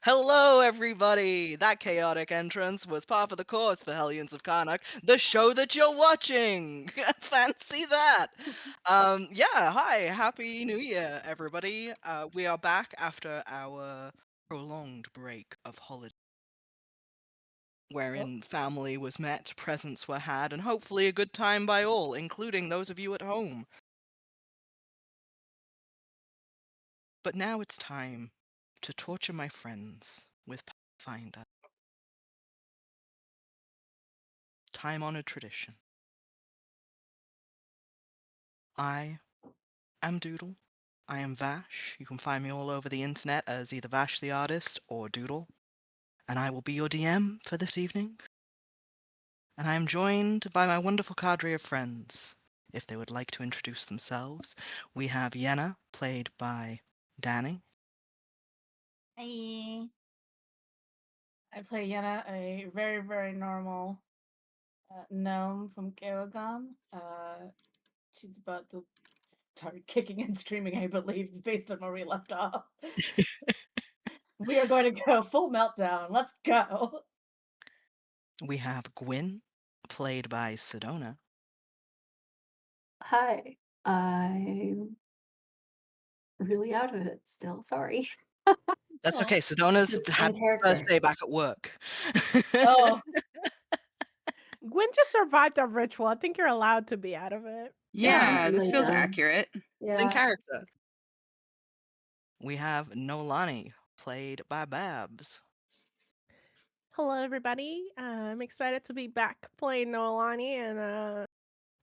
Hello, everybody! That chaotic entrance was part of the course for Hellions of Carnocht, the show that you're watching! Fancy that! Yeah, hi, Happy New Year, everybody. We are back after our prolonged break of holiday, wherein family was met, presents were had, and hopefully a good time by all, including those of you at home. But now it's time to torture my friends with Pathfinder. Time-honored tradition. I am Doodle. I am Vash. You can find me all over the internet as either Vash the Artist or Doodle. And I will be your DM for this evening. And I am joined by my wonderful cadre of friends. If they would like to introduce themselves, we have Yenna, played by Dani. Hi. I play Yenna, a very, very normal gnome from Garagon. She's about to start kicking and screaming, I believe, based on where we left off. We are going to go full meltdown. Let's go. We have Gwynn, played by Sedona. Hi, I'm really out of it still. Sorry. That's Oh. okay, Sedona's Just had in first character. day back at work. Oh. Gwyn just survived a ritual. I think you're allowed to be out of it. Yeah, this Technically, feels yeah. accurate. It's in Yeah. character. We have Noelani, played by Babs. Hello, everybody. I'm excited to be back playing Noelani, and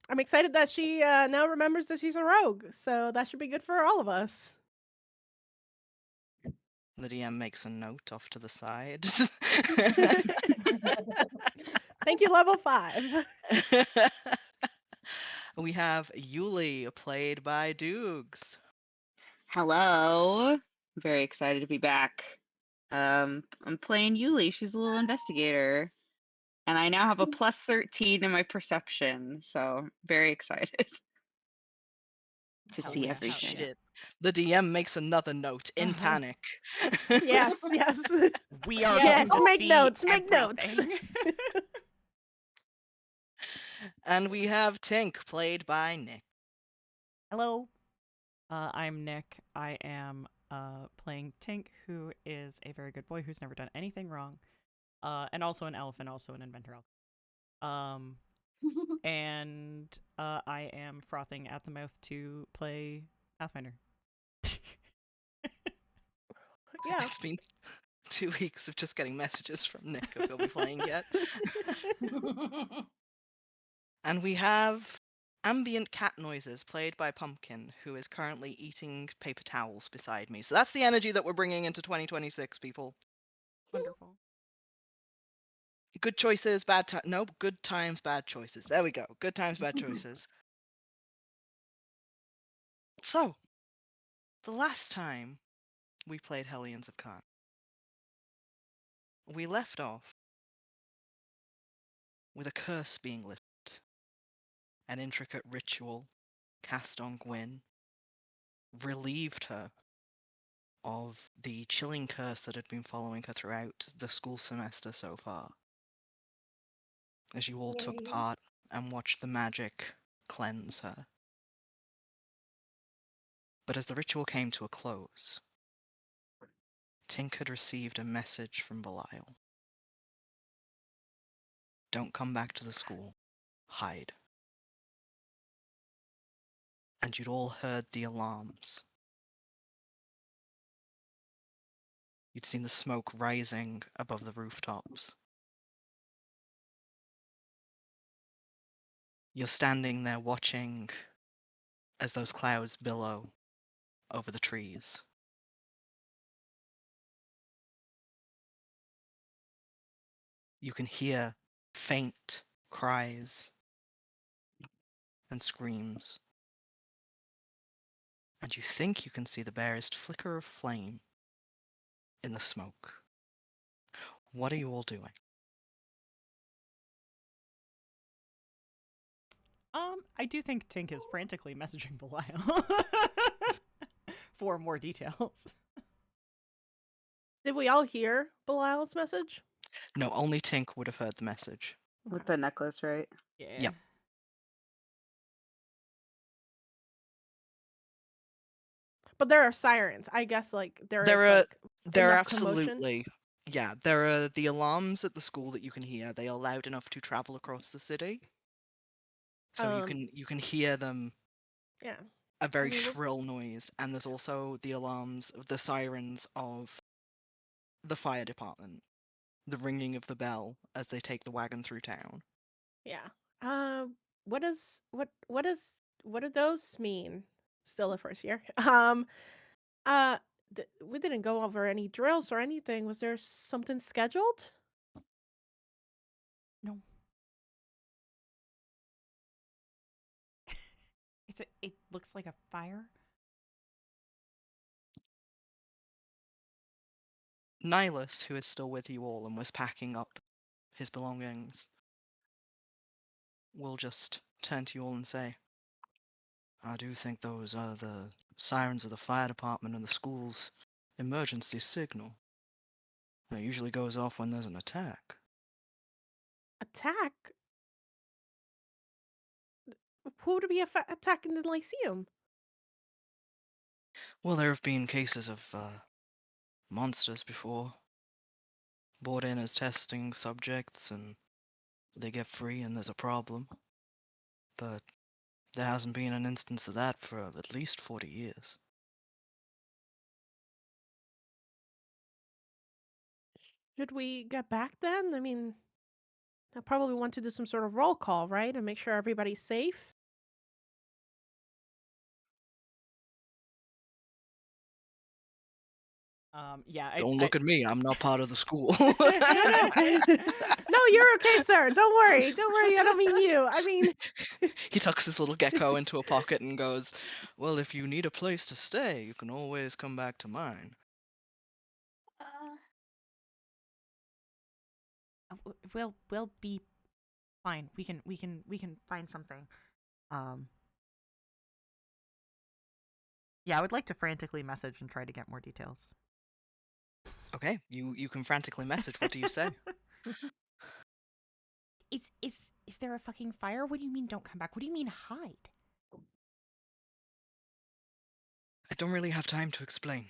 I'm excited that she now remembers that she's a rogue. So that should be good for all of us. The DM makes a note off to the side. Thank you, level 5. We have Yulie, played by Dukes. Hello. Very excited to be back. I'm playing Yulie. She's a little investigator. And I now have a plus 13 in my perception. So very excited to Hell see yeah. everything. Shit. The DM makes another note in panic. Yes. We are Yes, going to make see notes, make notes. everything. And we have Tink, played by Nick. Hello. I'm Nick. I am playing Tink, who is a very good boy who's never done anything wrong. And also an elf and also an inventor elf. And I am frothing at the mouth to play Pathfinder. Yeah. It's been 2 weeks of just getting messages from Nick if he'll be playing yet. And we have ambient cat noises played by Pumpkin, who is currently eating paper towels beside me. So that's the energy that we're bringing into 2026, people. Wonderful. Good choices, bad time. No, good times, bad choices. There we go. Good times, bad choices. So, the last time we played Hellions of Khan, we left off with a curse being lifted, an intricate ritual cast on Gwyn, relieved her of the chilling curse that had been following her throughout the school semester so far. As you all took Yay. part and watched the magic cleanse her. But as the ritual came to a close, Tink had received a message from Belial. Don't come back to the school. Hide. And you'd all heard the alarms. You'd seen the smoke rising above the rooftops. You're standing there watching as those clouds billow over the trees. You can hear faint cries and screams. And you think you can see the barest flicker of flame in the smoke. What are you all doing? I do think Tink is frantically messaging Belial for more details. Did we all hear Belial's message? No, only Tink would have heard the message. With Okay. the necklace, right? Yeah. But there are sirens. I guess like there is There are like there are enough commotion. absolutely there are the alarms at the school that you can hear. They are loud enough to travel across the city. So you can hear them, Yeah. a very mean, we're- shrill noise, and there's also the alarms of the sirens of the fire department, the ringing of the bell as they take the wagon through town. Yeah. What do those mean? Still the first year. Uh, we didn't go over any drills or anything. Was there something scheduled? No. It looks like a fire. Nihilus, who is still with you all and was packing up his belongings, will just turn to you all and say, I do think those are the sirens of the fire department and the school's emergency signal. It usually goes off when there's an attack. Attack? Who would be attacking the Lyceum? Well, there have been cases of monsters before, brought in as testing subjects, and they get free and there's a problem. But there hasn't been an instance of that for at least 40 years. Should we get back then? I mean, I probably want to do some sort of roll call, right? And make sure everybody's safe. Yeah. Don't look at me, I'm not part of the school. No, you're okay, sir. Don't worry. Don't worry. I don't mean you. I mean, He tucks his little gecko into a pocket and goes, well, if you need a place to stay, you can always come back to mine. We'll be fine. We can find something. Yeah, I would like to frantically message and try to get more details. Okay, you can frantically message. What do you say? Is there a fucking fire? What do you mean don't come back? What do you mean hide? I don't really have time to explain,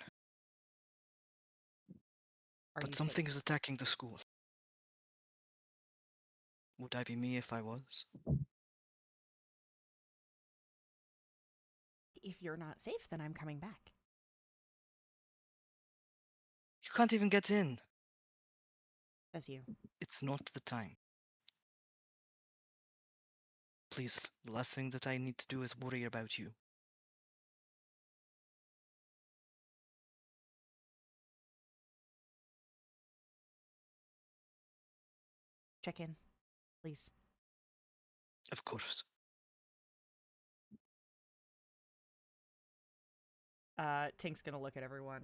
Are but you something safe? is attacking the school. Would I be me if I was? If you're not safe, then I'm coming back. You can't even get in. As you. It's not the time. Please, the last thing that I need to do is worry about you. Check in, please. Of course. Tink's gonna look at everyone.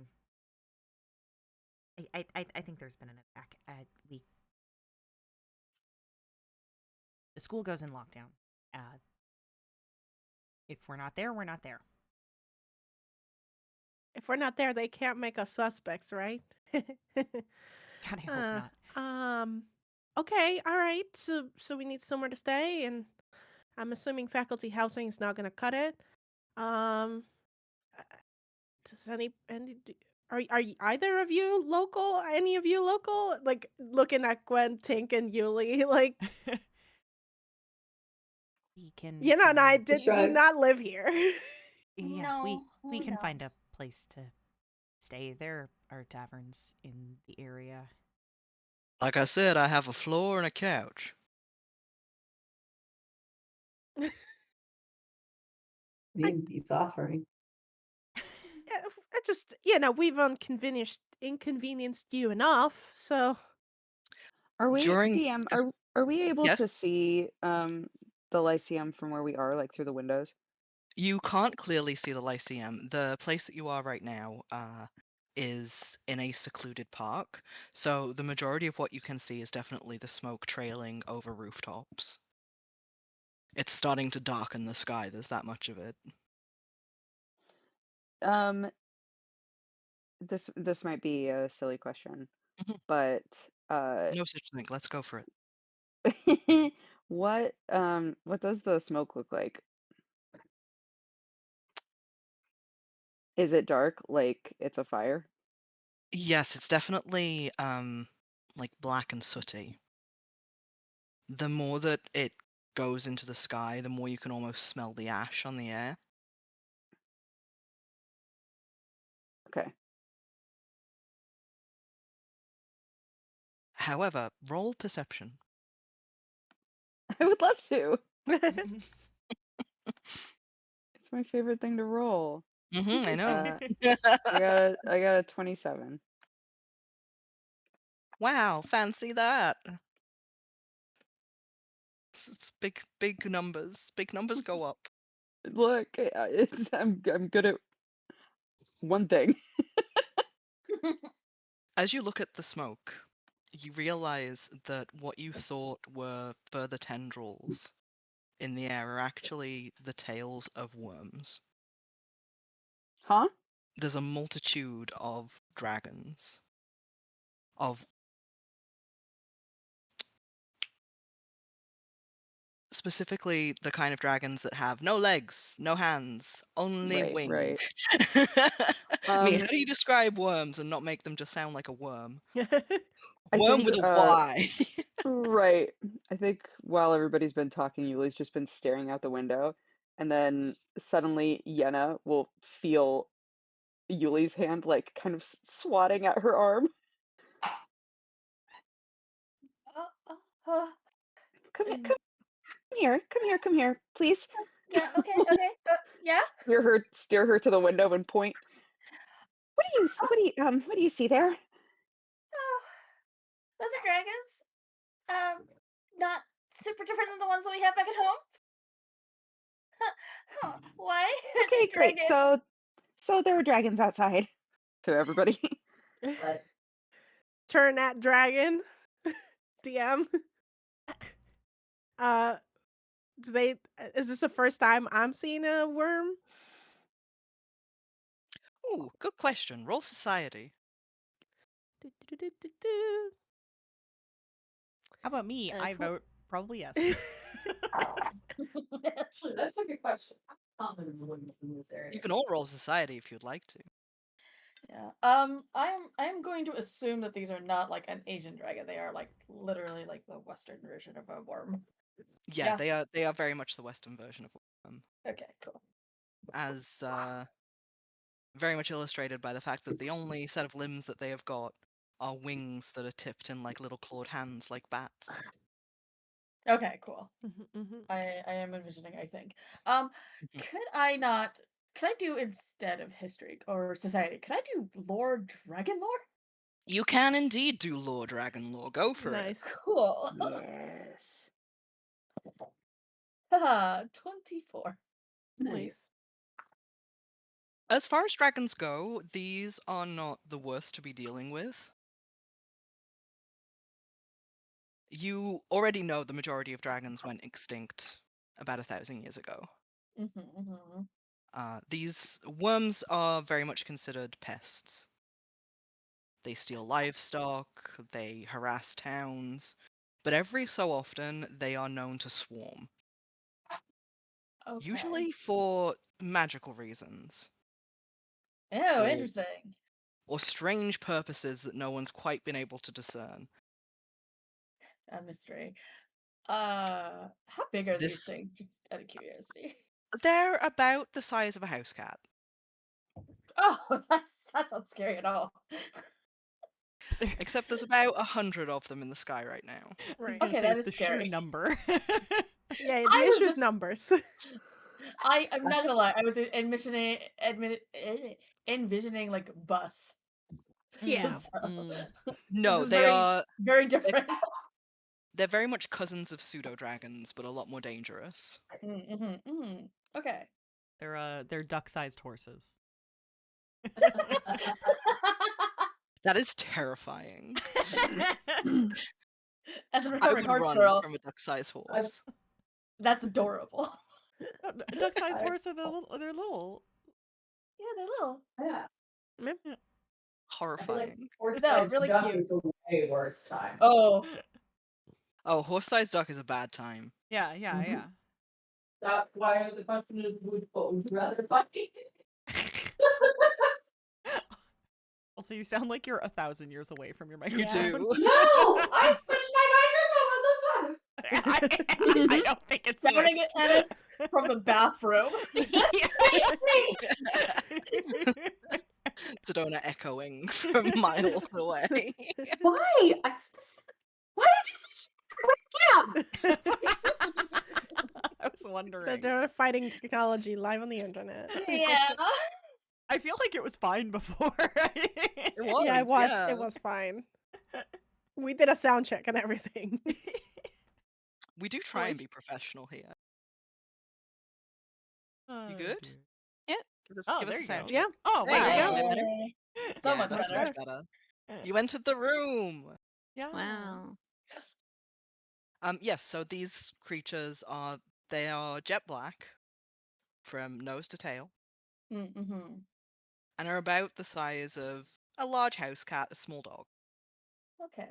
I think there's been an attack. The school goes in lockdown. If we're not there, we're not there. if we're not there, they can't make us suspects, right? God, I hope not. Okay, all right. So we need somewhere to stay, and I'm assuming faculty housing is not going to cut it. Um, does are either of you local? Any of you local? Like looking at Gwynn, Tink, and Yulie, like We can. Yenna and I do Shrug. not live here. Yeah, we we can don't. find a place to stay. There are taverns in the area. Like I said, I have a floor and a couch. Big peace offering. I just, we've inconvenienced you enough, so. Are we During DM? the- Are we able Yes? to see the Lyceum from where we are, like through the windows? You can't clearly see the Lyceum. The place that you are right now is in a secluded park, so the majority of what you can see is definitely the smoke trailing over rooftops. It's starting to darken the sky, there's that much of it. this might be a silly question, Mhm. but No such thing. Let's go for it. what does the smoke look like? Is it dark like it's a fire? Yes, it's definitely like black and sooty. The more that it goes into the sky, the more you can almost smell the ash on the air. Okay. However, roll perception. I would love to. It's my favorite thing to roll. I know. I got a 27. Wow, fancy that. It's big numbers. Big numbers go up. Look, I'm good at one thing. As you look at the smoke, you realize that what you thought were further tendrils in the air are actually the tails of worms. Huh? There's a multitude of dragons. Of specifically the kind of dragons that have no legs, no hands, only Right, wings. right. I mean, how do you describe worms and not make them just sound like a worm? I Worm think with a Y. right. I think while everybody's been talking, Yulie's just been staring out the window, and then suddenly Yenna will feel Yulie's hand like kind of swatting at her arm. Come here, come here, please. Yeah, okay, yeah. Steer her to the window and point. What do you see there? Oh, those are dragons. Not super different than the ones that we have back at home. Huh, why? are they Okay, great. dragons? So there are dragons outside. To everybody. Turn that dragon. DM. Do they? Is this the first time I'm seeing a worm? Ooh, good question. Roll society. Do-do-do-do-do. How about me? I Tw- vote probably yes. Actually, that's a good question. How common is women in this area? You can all roll society if you'd like to. Yeah. I'm going to assume that these are not like an Asian dragon. They are like literally like the Western version of a worm. Yeah, Yeah. they are very much the Western version of a worm. Okay, cool. As very much illustrated by the fact that the only set of limbs that they have got are wings that are tipped in like little clawed hands like bats. Okay, cool. Mhm. I am envisioning, I think. Mhm. Could I do instead of history or society? Could I do lore, dragon lore? You can indeed do lore dragon lore. Go for it. Nice. Cool. Yes. Haha, 24. Nice. As far as dragons go, these are not the worst to be dealing with. You already know the majority of dragons went extinct about 1,000 years ago. These worms are very much considered pests. They steal livestock, they harass towns, but every so often they are known to swarm. Okay. Usually for magical reasons. Oh, or- interesting. Or strange purposes that no one's quite been able to discern. A mystery. How big are these This- things? Just out of curiosity. They're about the size of a house cat. Oh, that's not scary at all. Except there's about 100 of them in the sky right now. I was Right. gonna Okay, say that it's is the sheer scary. number. Yeah, the I was issue is just- numbers. I'm not gonna lie. I was envisioning like bus. Yeah. So, No, this is they very, are. very different. They're very much cousins of pseudo dragons, but a lot more dangerous. Okay. They're duck-sized horses. That is terrifying. As a I recovering would horse run girl, from a duck-sized horse. that's adorable. Duck-sized horses, they're little. Yeah, they're little. Yeah. Yep. Horrifying. Horse-sized really duck cute. is a way worse time. Oh, Oh, horse-sized duck is a bad time. Yeah, yeah, Mhm. yeah. That's why the question is, what would you rather fight? Also, you sound like you're 1,000 years away from your You microphone. do. No! I switched my microphone, what the fuck? I don't think it's shouting it at us from the bathroom. Sedona echoing from miles away. Why? Why did you switch? Yeah. I was So wondering. they're fighting technology live on the internet. Yeah. I feel like it was fine before. It was. Yeah, it was. yeah. It was fine. We did a sound check and everything. We do try and Voice. be professional here. Oh, good? dear. Give us, Oh, give us there a you sound go. Yeah. Oh, There you wow. go. Better? Yay. So Yeah, much that's better. much better. You entered the room. Yeah. Wow. Yes, so these creatures are jet black from nose to tail Mm-hmm. and are about the size of a large house cat, a small dog. Okay.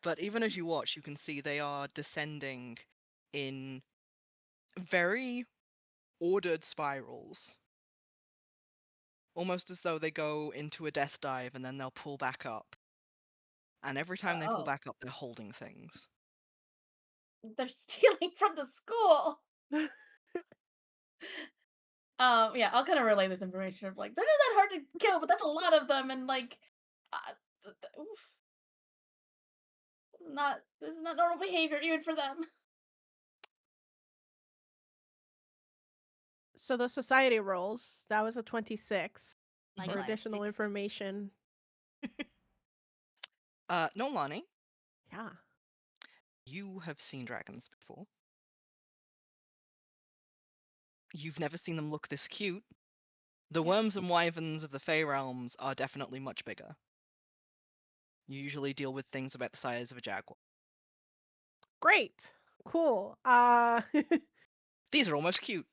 But even as you watch, you can see they are descending in very ordered spirals. Almost as though they go into a death dive and then they'll pull back up. And every time they pull Oh. back up, they're holding things. They're stealing from the school. Yeah, I'll kind of relay this information of like they're not that hard to kill, but that's a lot of them, and like, oof. This is not normal behavior even for them. So the society rolls, that was a 26 My for God. additional information. Noelani, Yeah. you have seen dragons before. You've never seen them look this cute. The worms and wyverns of the Fey realms are definitely much bigger. You usually deal with things about the size of a jaguar. Great. Cool. These are almost cute.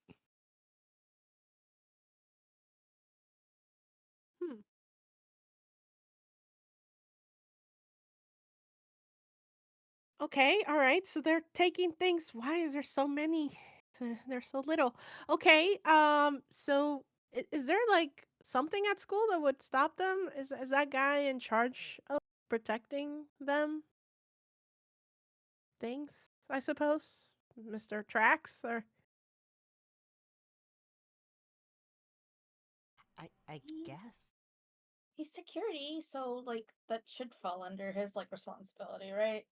Okay, all right. So they're taking things. Why is there so many? There's so little. Okay. So is there like something at school that would stop them? Is that guy in charge of protecting them? Things, I suppose, Mr. Trax, or I guess. He's security, so like that should fall under his like responsibility, right?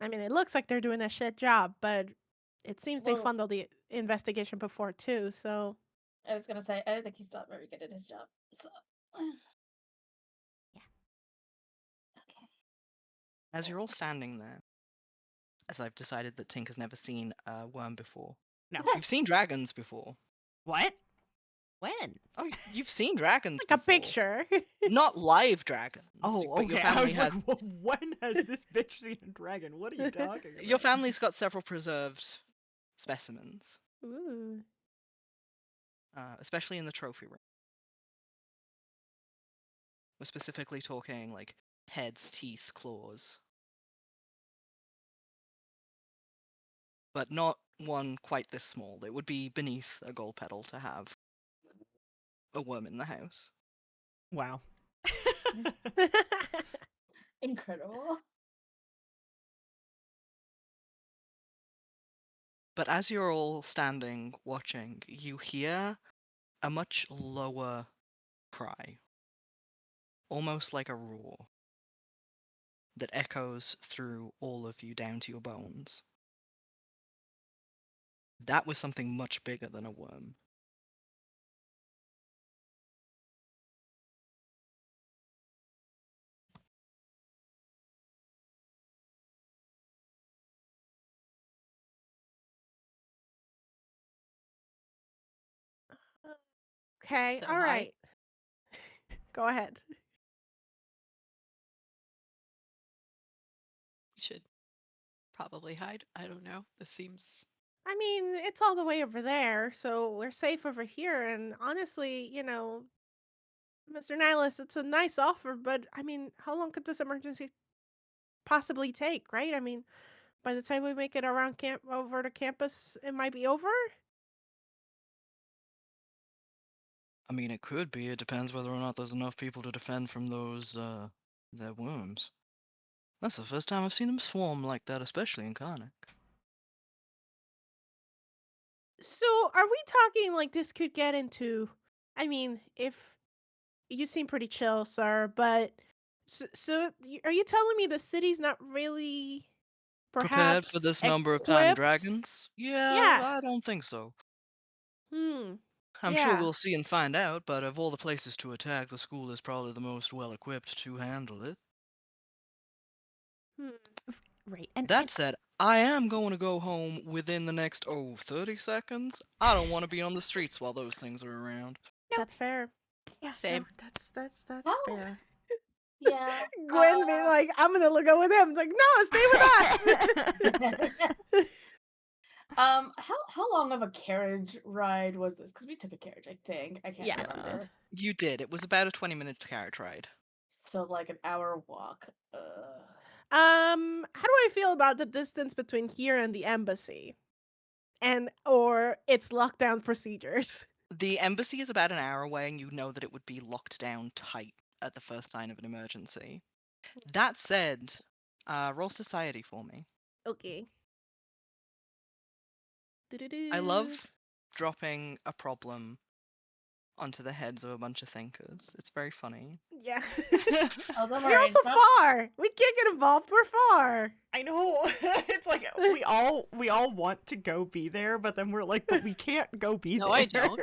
I mean, it looks like they're doing a shit job, but it seems they Well- funneled the investigation before too. So I was gonna say I think he's not very good at his job. So Yeah. Okay. As you're all standing there, as I've decided that Tink has never seen a worm before. No. You've seen dragons before. What? When? Oh, you've seen dragons like a before. picture. Not live dragons. Oh, but okay. your I family was has like, when has this bitch seen a dragon? What are you talking about? your family's got several preserved specimens, Ooh. especially in the trophy room. We're specifically talking like heads, teeth, claws. But not one quite this small. It would be beneath a gold pedal to have a worm in the house. Wow. Incredible. But as you're all standing watching, you hear a much lower cry, almost like a roar, that echoes through all of you down to your bones. That was something much bigger than a worm. Okay, So all high. right. Go ahead. We should probably hide. I don't know. This seems I mean, it's all the way over there, so we're safe over here. And honestly, Mr. Nihilus, it's a nice offer, but I mean, how long could this emergency possibly take, right? I mean, by the time we make it around over to campus, it might be over. I mean, it could be. It depends whether or not there's enough people to defend from those, their worms. That's the first time I've seen them swarm like that, especially in Carnocht. So, are we talking like this could get into? I mean, if you seem pretty chill, sir, but are you telling me the city's not really Prepared for perhaps this number of tiny equipped? dragons? Yeah, Yeah. I don't think so. I'm sure Yeah. we'll see and find out, but of all the places to attack, the school is probably the most well-equipped to handle it. Hmm. Right. And That said, I am going to go home within the next, 30 seconds. I don't want to be on the streets while those things are around. That's fair. yeah, Same. no, that's Oh. fair. Yeah. Gwynn being like, I'm gonna go with him. It's like, no, stay with us. How long of a carriage ride was this? Because we took a carriage, I think. I can't Yes, we remember. did. You did. It was about a 20-minute carriage ride. So like an hour walk. How do I feel about the distance between here and the embassy? Or its lockdown procedures? The embassy is about an hour away, and you know that it would be locked down tight at the first sign of an emergency. That said, roll society for me. Okay. I love dropping a problem onto the heads of a bunch of thinkers. It's very funny. Yeah. Oh, don't We're worry. also far. We can't get involved. We're far. I know. It's like we all want to go be there, but then we're like, but we can't go be there. No, I don't.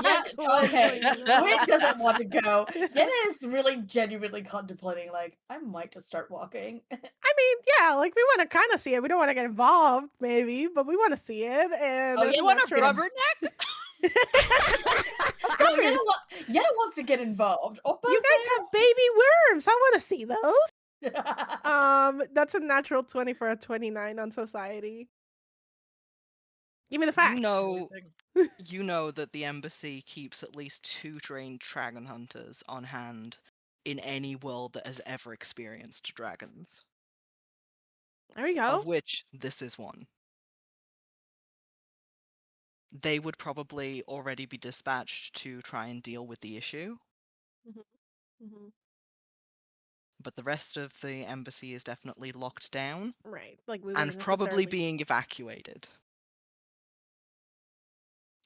Yeah, okay. Gwyn Gwyn doesn't want to go. Yenna is really genuinely contemplating, like, I might just start walking. I mean, yeah, like we want to kind of see it. We don't want to get involved, maybe, but we want to see it. And Oh, there's you a want a natural- Rubberneck? No, Yenna wants to get involved. You guys have baby worms. I want to see those. have. That's a natural 20 for a 29 on society. Give me the facts. You know that the embassy keeps at least 2 trained dragon hunters on hand in any world that has ever experienced dragons. There we go. Of which this is one. They would probably already be dispatched to try and deal with the issue, Mhm. but the rest of the embassy is definitely locked down Right. Like we and wouldn't probably necessarily- being evacuated.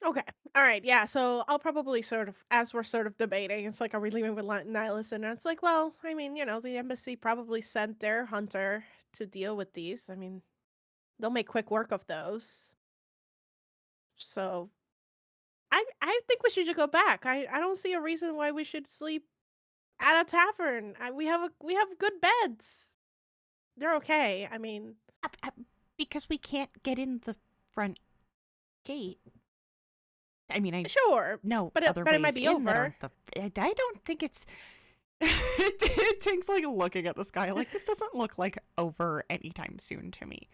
Okay. All right. Yeah. So I'll probably as we're debating, it's like, are we leaving with Nihilus? And it's like, well, I mean, the embassy probably sent their hunter to deal with these. I mean, they'll make quick work of those. So I think we should just go back. I don't see a reason why we should sleep at a tavern. We have good beds. They're okay. I mean, because we can't get in the front gate. I mean, sure. no, but other it might ways be in that over. aren't I don't think it's. Tink's like looking at the sky like, this doesn't look like over anytime soon to me.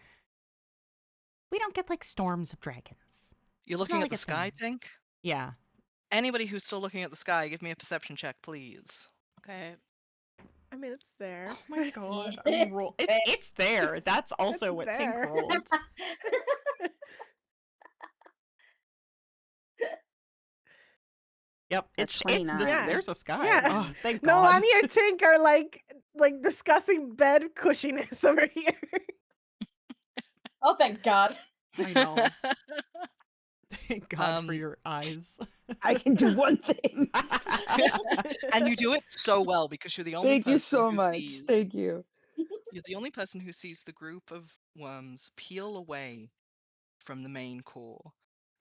We don't get like storms of dragons. You're It's looking not at like the a sky, thing. Tink? Yeah. Anybody who's still looking at the sky, give me a perception check, please. Okay. I mean, it's there. Oh my god. It's It's there. That's also It's what there. Tink rolled. Yep, That's it's 29. Yeah. there's a sky. Yeah. Oh, thank God. Noelani or Tink are like discussing bed cushiness over here. Oh, thank God. I know. Thank God for Um, your eyes. I can do one thing. And you do it so well because you're the only Thank person you so who much. sees, Thank you. you're the only person who sees the group of worms peel away from the main core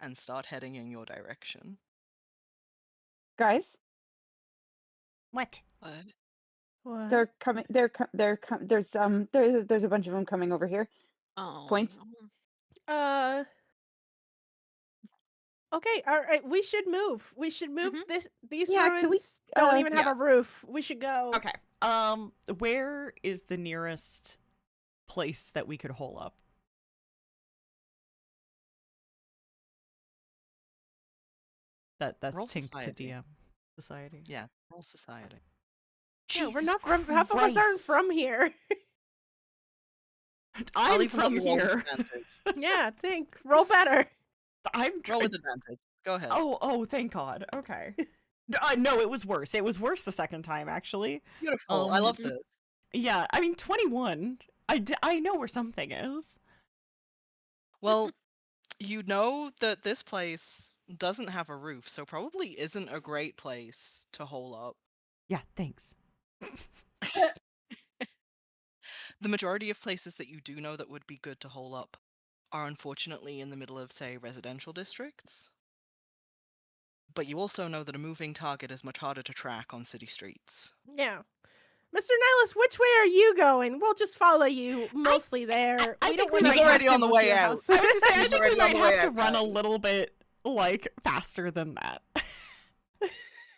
and start heading in your direction. Guys, What? What? What? they're coming. There's a bunch of them coming over here. Oh. Point. no. Okay, all right. We should move. We should move. Mhm. These Yeah, can we, ruins don't even have yeah. a roof. We should go. Okay. Where is the nearest place that we could hole up? That's Roll Tink to society. DM society. Yeah, roll society. Yeah, we're Jesus not from. Half of us aren't Christ. from here. I'm even let from you roll with here. advantage. Yeah, think. Roll better. I'm Roll with advantage. Go ahead. Oh, thank God. Okay. No, it was worse. It was worse the second time, actually. Beautiful. I love this. Yeah, I mean, 21. I know where something is. Well, you know that this place doesn't have a roof, so probably isn't a great place to hole up. Yeah, thanks. The majority of places that you do know that would be good to hole up are unfortunately in the middle of, say, residential districts. But you also know that a moving target is much harder to track on city streets. Yeah. Mr. Nihilus, which way are you going? We'll just follow you mostly there. I We think don't we want He's might already have on the go to way your out. house. I was gonna say, I He's think we already on might the have way to out, run a guys. little bit, like, faster than that.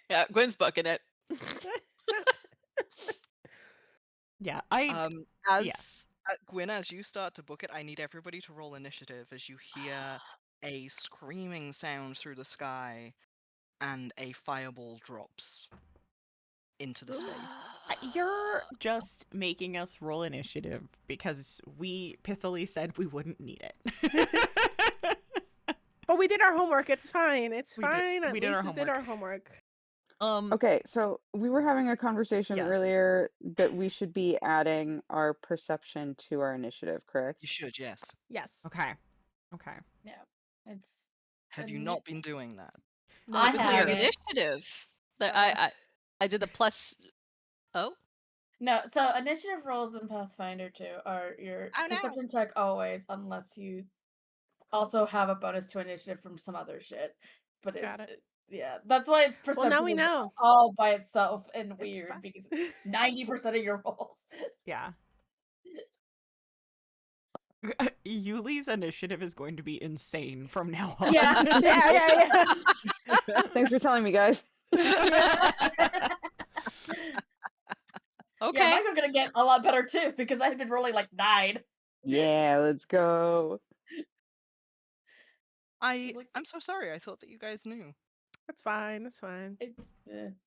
Yeah, Gwynn's booking it. Yeah, Gwyn, as you start to book it, I need everybody to roll initiative as you hear a screaming sound through the sky and a fireball drops into the space. You're just making us roll initiative because we pithily said we wouldn't need it. But we did our homework. It's fine. It's We did- fine. At we did our least we did homework. our homework. Okay, so we were having a conversation Yes. earlier that we should be adding our perception to our initiative, correct? You should, yes. Yes. Okay. Yeah, it's. Have you Ini- not been doing that? No, I Typically, your haven't. initiative. That I did the plus. Oh, No, so initiative rolls in Pathfinder 2 are your Oh, no. perception check always, unless you also have a bonus to initiative from some other shit. But Got it. Yeah, that's why perception now we is know. all by itself and It's weird fine. because 90% of your rolls. Yeah. Yulie's initiative is going to be insane from now on. Yeah. Yeah. Thanks for telling me, guys. Yeah, okay. mine are gonna get a lot better too because I had been rolling like 9. Yeah, let's go. I'm so sorry. I thought that you guys knew. That's fine. That's fine. It's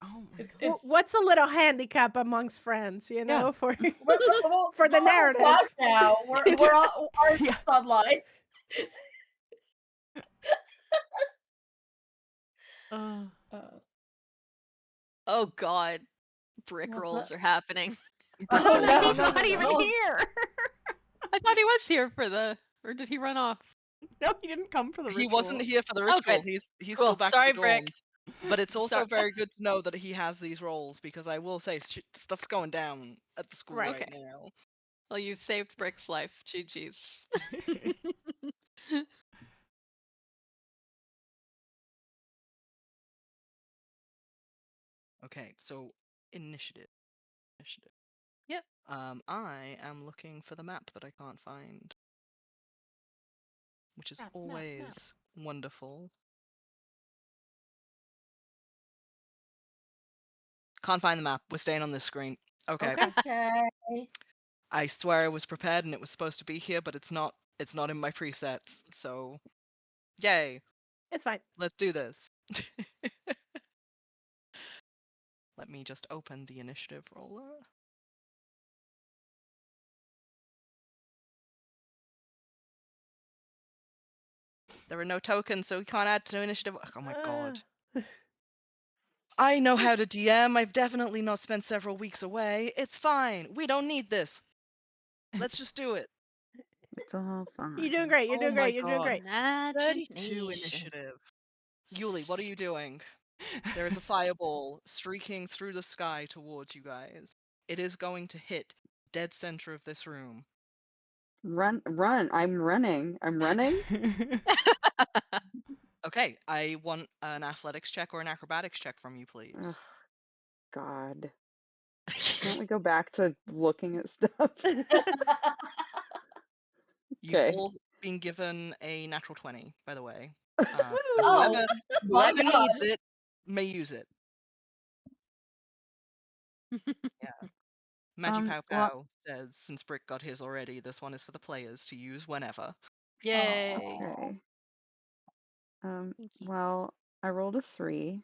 Oh my it's, God. Well, it's what's a little handicap amongst friends, you know, for well, for the we're level narrative. 5 now. We're all ours Yeah. is online. Oh God, brick What's rolls that? are happening. Oh, No, no, he's no, not no, even no. here. I thought he was here for or did he run off? No, he didn't come for the ritual. He wasn't here for the Oh, ritual. good. He's Cool. still back Sorry, at the Brick. dorms. But it's also Sorry. very good to know that he has these roles because I will say stuff's going down at the school Right. right Okay. now. Well, you saved Brick's life. GG's. Okay, so initiative. Yep. I am looking for the map that I can't find, which is Map. always wonderful. Can't find the map. We're staying on this screen. Okay. Okay. Okay. I swear I was prepared and it was supposed to be here, but it's not. It's not in my presets. So, yay! It's fine. Let's do this. Let me just open the initiative roller. There are no tokens, so we can't add to initiative. Oh my god. I know how to DM. I've definitely not spent several weeks away. It's fine. We don't need this. Let's just do it. It's all fine. You're doing great. You're Oh doing my great. You're doing God. great. 32 initiative. Yulie, what are you doing? There is a fireball streaking through the sky towards you guys. It is going to hit dead center of this room. Run. I'm running. Okay, I want an athletics check or an acrobatics check from you, please. Ugh, God. Can't we go back to looking at stuff? You've Okay. all been given a natural 20, by the way. Oh, Whoever my God. needs it may use it. Yeah. Maggie Pow well- Pow says, since Brick got his already, this one is for the players to use whenever. Yay. Okay. Thank you. Well, I rolled a 3.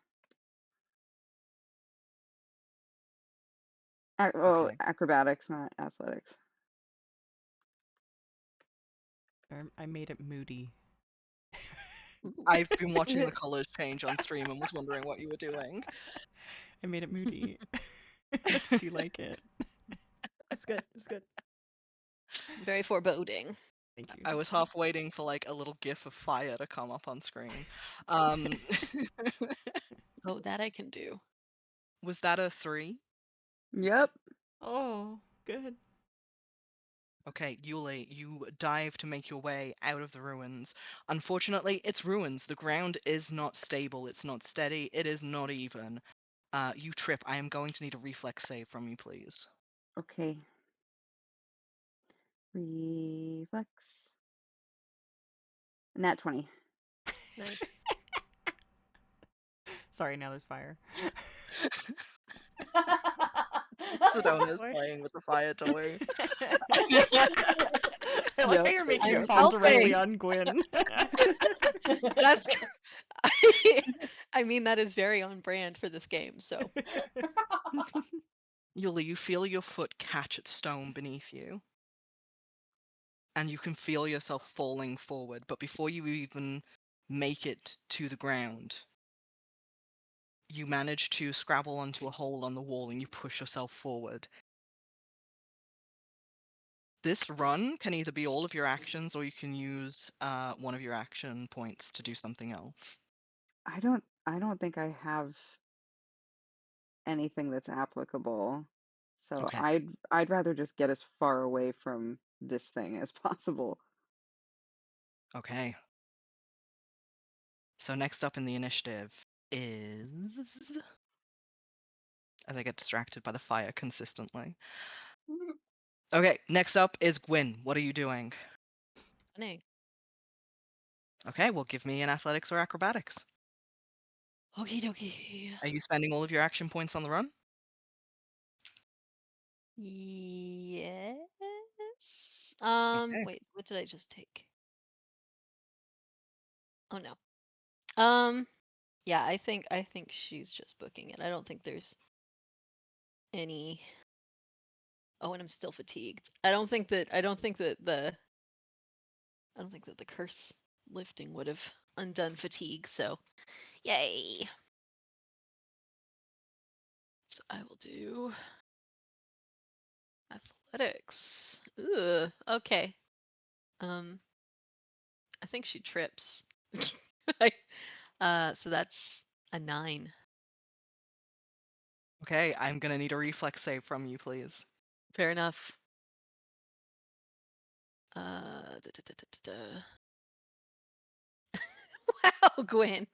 Okay. Acrobatics, not athletics. I made it moody. I've been watching the colors change on stream and was wondering what you were doing. I made it moody. Do you like it? It's good. It's good. Very foreboding. Thank you. I was half waiting for like a little gif of fire to come up on screen. Um, Oh, that I can do. was that a 3? Yep. Oh, good. Okay, Yulie, you dive to make your way out of the ruins. Unfortunately, it's ruins. The ground is not stable. It's not steady. It is not even. You trip. I am going to need a reflex save from you, please. Okay. Reflex. Nat 20. Nice. Sorry, now there's fire. Sedona's Boy. playing with the fire toy. I like how you're making I'm it fall directly helping. on Gwyn. That's. I mean, that is very on brand for this game. So Yulie, you feel your foot catch at stone beneath you. And you can feel yourself falling forward, but before you even make it to the ground, you manage to scrabble onto a hole on the wall and you push yourself forward. This run can either be all of your actions or you can use one of your action points to do something else. I don't think I have anything that's applicable. So Okay. I'd rather just get as far away from this thing as possible. Okay. So next up in the initiative is... As I get distracted by the fire consistently. Okay, next up is Gwyn. What are you doing? running. Okay, well give me an athletics or acrobatics. Okie dokie. Are you spending all of your action points on the run? Yes. Okay. Wait, what did I just take? Oh no. Yeah, I think she's just booking it. I don't think there's any. Oh, and I'm still fatigued. I don't think that the curse lifting would have undone fatigue. So, yay. So I will do athletics. Ugh. Okay. I think she trips. So that's a 9. Okay, I'm gonna need a reflex save from you, please. Fair enough. Da, da, da, da, da. Wow, Gwyn.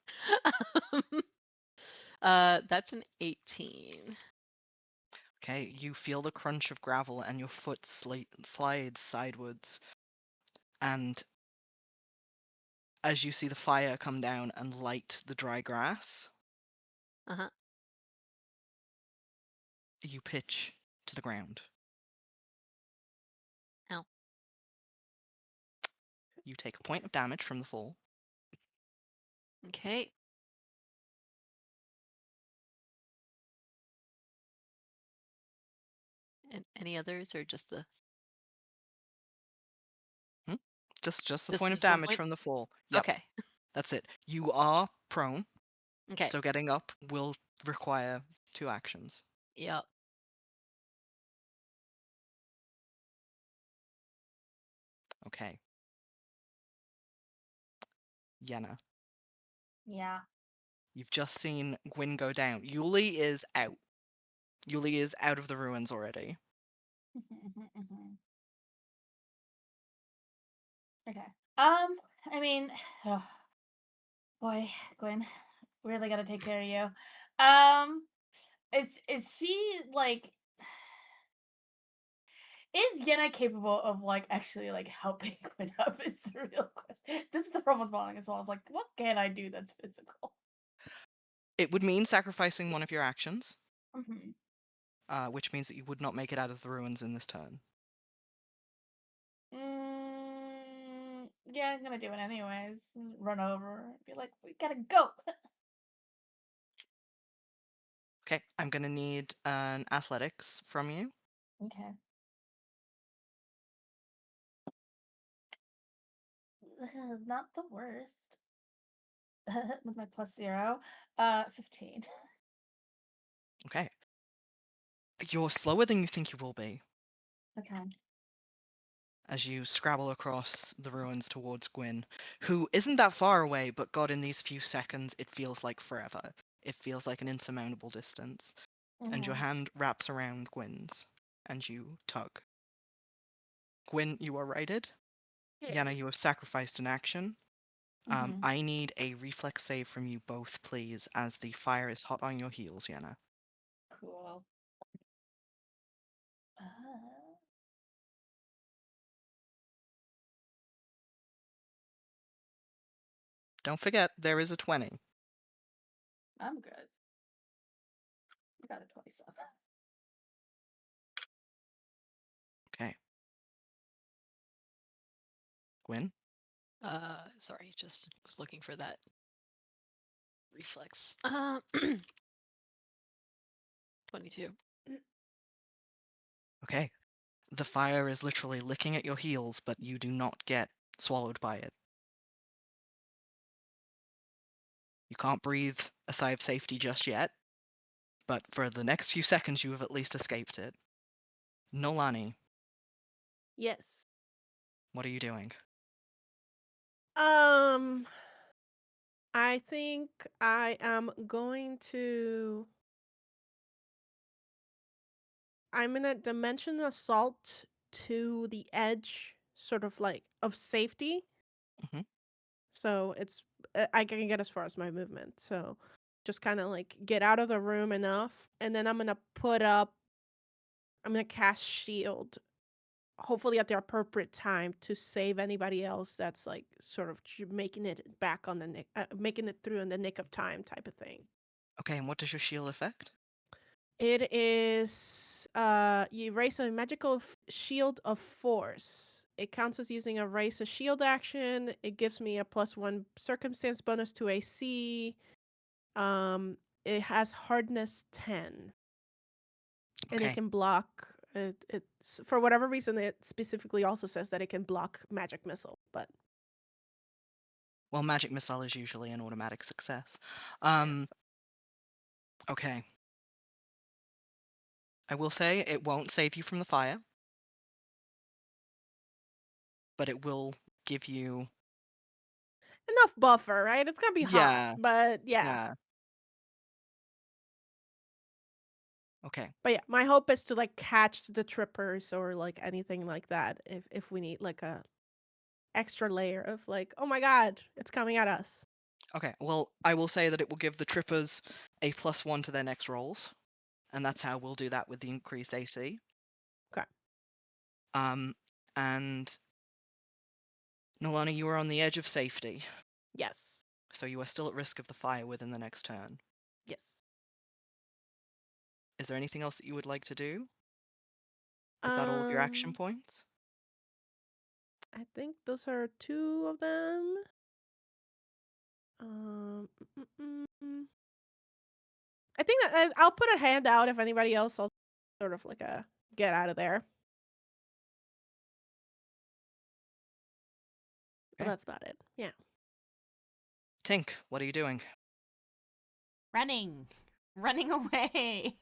That's an 18. Okay, you feel the crunch of gravel and your foot slides sidewards. And as you see the fire come down and light the dry grass, Uh-huh. you pitch to the ground. Ow. You take a point of damage from the fall. Okay. And any others or just the Just the Just point of this one damage point? from the fall. Yep, Okay. that's it. You are prone, Okay. so getting up will require 2 actions. Yep. Okay. Yenna, Yeah. you've just seen Gwyn go down. Yulie is out. Yulie is out of the ruins already. Okay. I mean, oh, boy, Gwyn, really gotta take care of you. Is she like? Is Yenna capable of like actually like helping Gwyn up? Is the real question. This is the problem with falling as well. I was like, what can I do that's physical? It would mean sacrificing one of your actions, Mm-hmm. which means that you would not make it out of the ruins in this turn. Yeah, I'm gonna do it anyways. Run over, be like, we gotta go. Okay, I'm gonna need an athletics from you. Okay. Not the worst. With my +0. 15. Okay. You're slower than you think you will be Okay. as you scrabble across the ruins towards Gwyn, who isn't that far away, but God, in these few seconds, it feels like forever. It feels like an insurmountable distance. And your Mhm. hand wraps around Gwyn's, and you tug. Gwyn, you are righted. Yenna, you have sacrificed an action. Mhm. I need a reflex save from you both, please, as the fire is hot on your heels, Yenna. Cool. Don't forget, there is a 20. I'm good. I got a 27. Okay. Gwyn? Sorry, just was looking for that reflex. 22. Okay. The fire is literally licking at your heels, but you do not get swallowed by it. You can't breathe a sigh of safety just yet, but for the next few seconds you have at least escaped it. Noelani, Yes. what are you doing? I think I am going to. I'm gonna dimension assault to the edge, sort of like of safety. Mhm. So it's I can get as far as my movement. So just kind of like get out of the room enough, and then I'm gonna put up. I'm gonna cast shield, hopefully at the appropriate time to save anybody else that's like sort of making it back on the nick, making it through in the nick of time type of thing. Okay, and what does your shield affect? It is you raise a magical shield of force. It counts as using a raise a shield action. It gives me a +1 circumstance bonus to AC. It has hardness 10. And it Okay. can block it's for whatever reason it specifically also says that it can block magic missile, but Well, magic missile is usually an automatic success. yeah. Okay. I will say it won't save you from the fire, but it will give you Enough buffer, right? It's gonna be hot, yeah, but yeah. yeah. Okay. But yeah, my hope is to like catch the trippers or like anything like that if we need like a extra layer of like, oh my god, it's coming at us. Okay. Well, I will say that it will give the trippers a +1 to their next rolls, and that's how we'll do that with the increased AC. Okay. And Noelani, you are on the edge of safety, Yes. so you are still at risk of the fire within the next turn. Yes. Is there anything else that you would like to do? Is that all of your action points? I think those are 2 of them. Mm, mm, mm, mm. I think that I'll put a hand out if anybody else will sort of like a get out of there. But Okay. that's about it. Yeah. Tink, what are you doing? Running. Running away.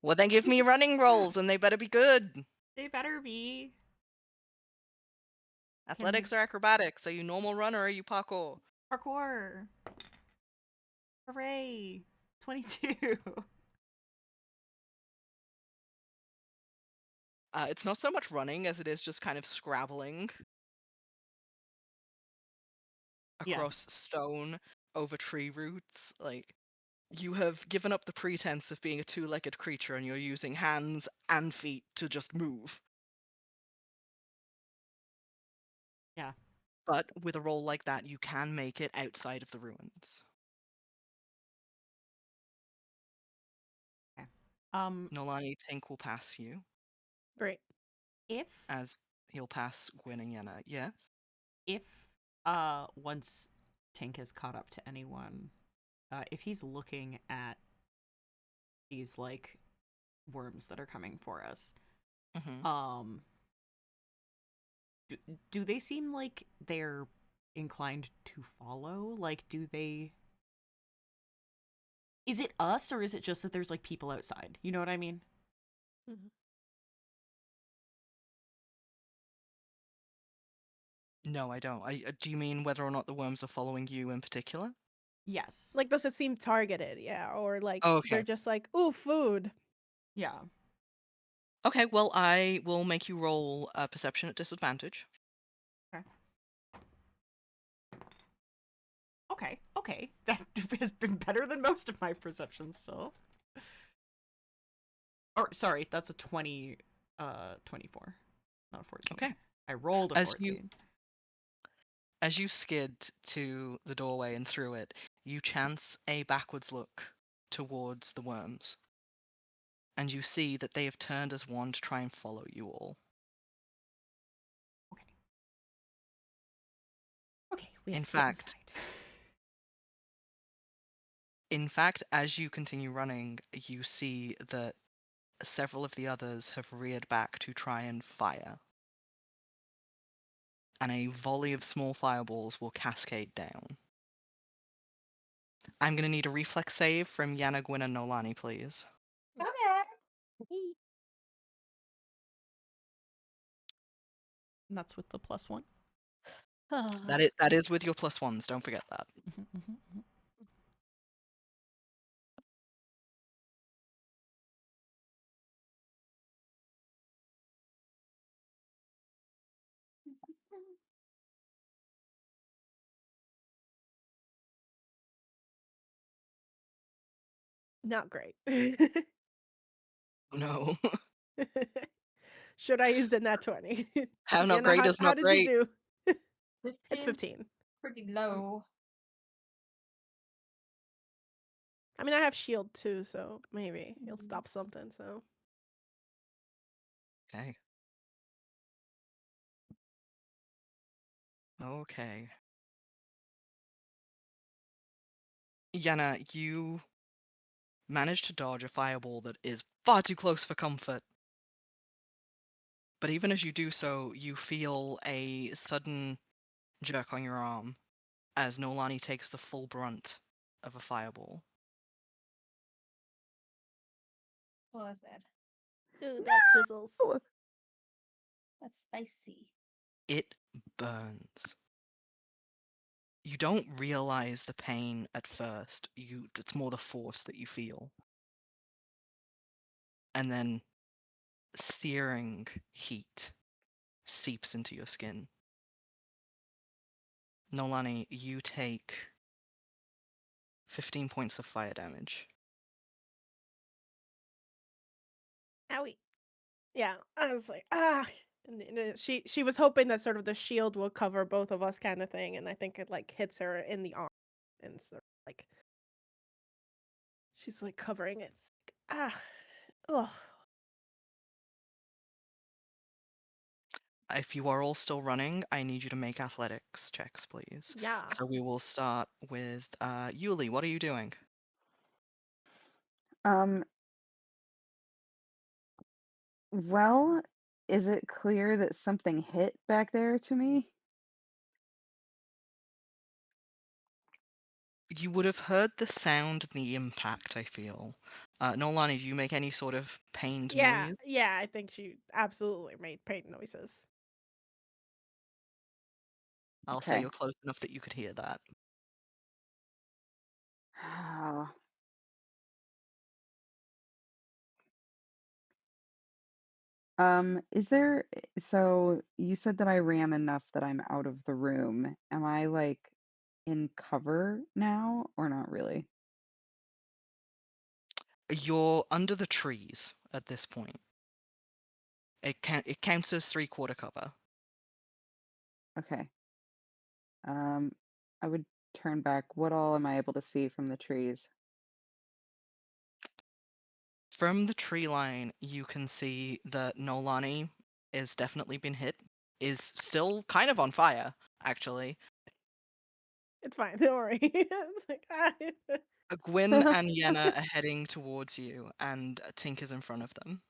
Well, then give me running rolls, and they better be good. They better be. Athletics or acrobatics? Are you normal runner or are you parkour? Parkour. Hooray. 22. It's not so much running as it is just kind of scrabbling Yeah. across stone over tree roots. Like, you have given up the pretense of being a two-legged creature and you're using hands and feet to just move. Yeah. But with a roll like that, you can make it outside of the ruins. Okay. Noelani, Tink will pass you, Great. If as he'll pass Gwyn and Yenna. Yes? if once Tink has caught up to anyone, if he's looking at these like worms that are coming for us. Mhm. Do they seem like they're inclined to follow? Like, do they? Is it us, or is it just that there's like people outside? You know what I mean? Mhm. No, I don't. Do you mean whether or not the worms are following you in particular? Yes. Like, does it seem targeted? Yeah, or like Oh, they're okay. just like, ooh, food. Yeah. Okay, well, I will make you roll a perception at disadvantage. Okay. That has been better than most of my perceptions still. Or sorry, that's a 24. Not a 14. Okay. I rolled a As you 14. as you skid to the doorway and through it, you chance a backwards look towards the worms, and you see that they have turned as one to try and follow you all. Okay, we In have to get fact, inside. in fact, as you continue running, you see that several of the others have reared back to try and fire. And a volley of small fireballs will cascade down. I'm going to need a reflex save from Yenna, Gwynn, and Noelani, please. Okay. And that's with the +1. That is with your +1s, don't forget that. Not great. No. Should I use the nat 20? How not Yenna, great is how not did you great. do? 15's It's 15. pretty low. I mean, I have shield too, so maybe he'll Mhm. stop something. So Okay. Okay. Yenna, you manage to dodge a fireball that is far too close for comfort. But even as you do so, you feel a sudden jerk on your arm as Noelani takes the full brunt of a fireball. Oh, that's bad. ooh, that sizzles. No! That's spicy. It burns. You don't realize the pain at first. It's more the force that you feel. And then searing heat seeps into your skin. Noelani, you take 15 points of fire damage. Owie. Yeah, I was like, ah. And she was hoping that sort of the shield will cover both of us, kind of thing, and I think it like hits her in the arm, and sort of like she's like covering it. It's like, oh. If you are all still running, I need you to make athletics checks, please. Yeah. So we will start with Yulie. What are you doing? Um, well, is it clear that something hit back there to me? You would have heard the sound and the impact, I feel. Noelani, do you make any sort of pained Yeah, noise? yeah, I think she absolutely made pain noises. I'll say Okay. you're close enough that you could hear that. Is there, so you said that I ran enough that I'm out of the room. Am I like in cover now or not really? You're under the trees at this point. It counts as 3/4 cover. Okay. I would turn back. What all am I able to see from the trees? From the tree line, you can see that Noelani is definitely been hit, is still kind of on fire, actually. It's fine, don't worry. It's like, Gwynn and Yenna are heading towards you, and Tink is in front of them.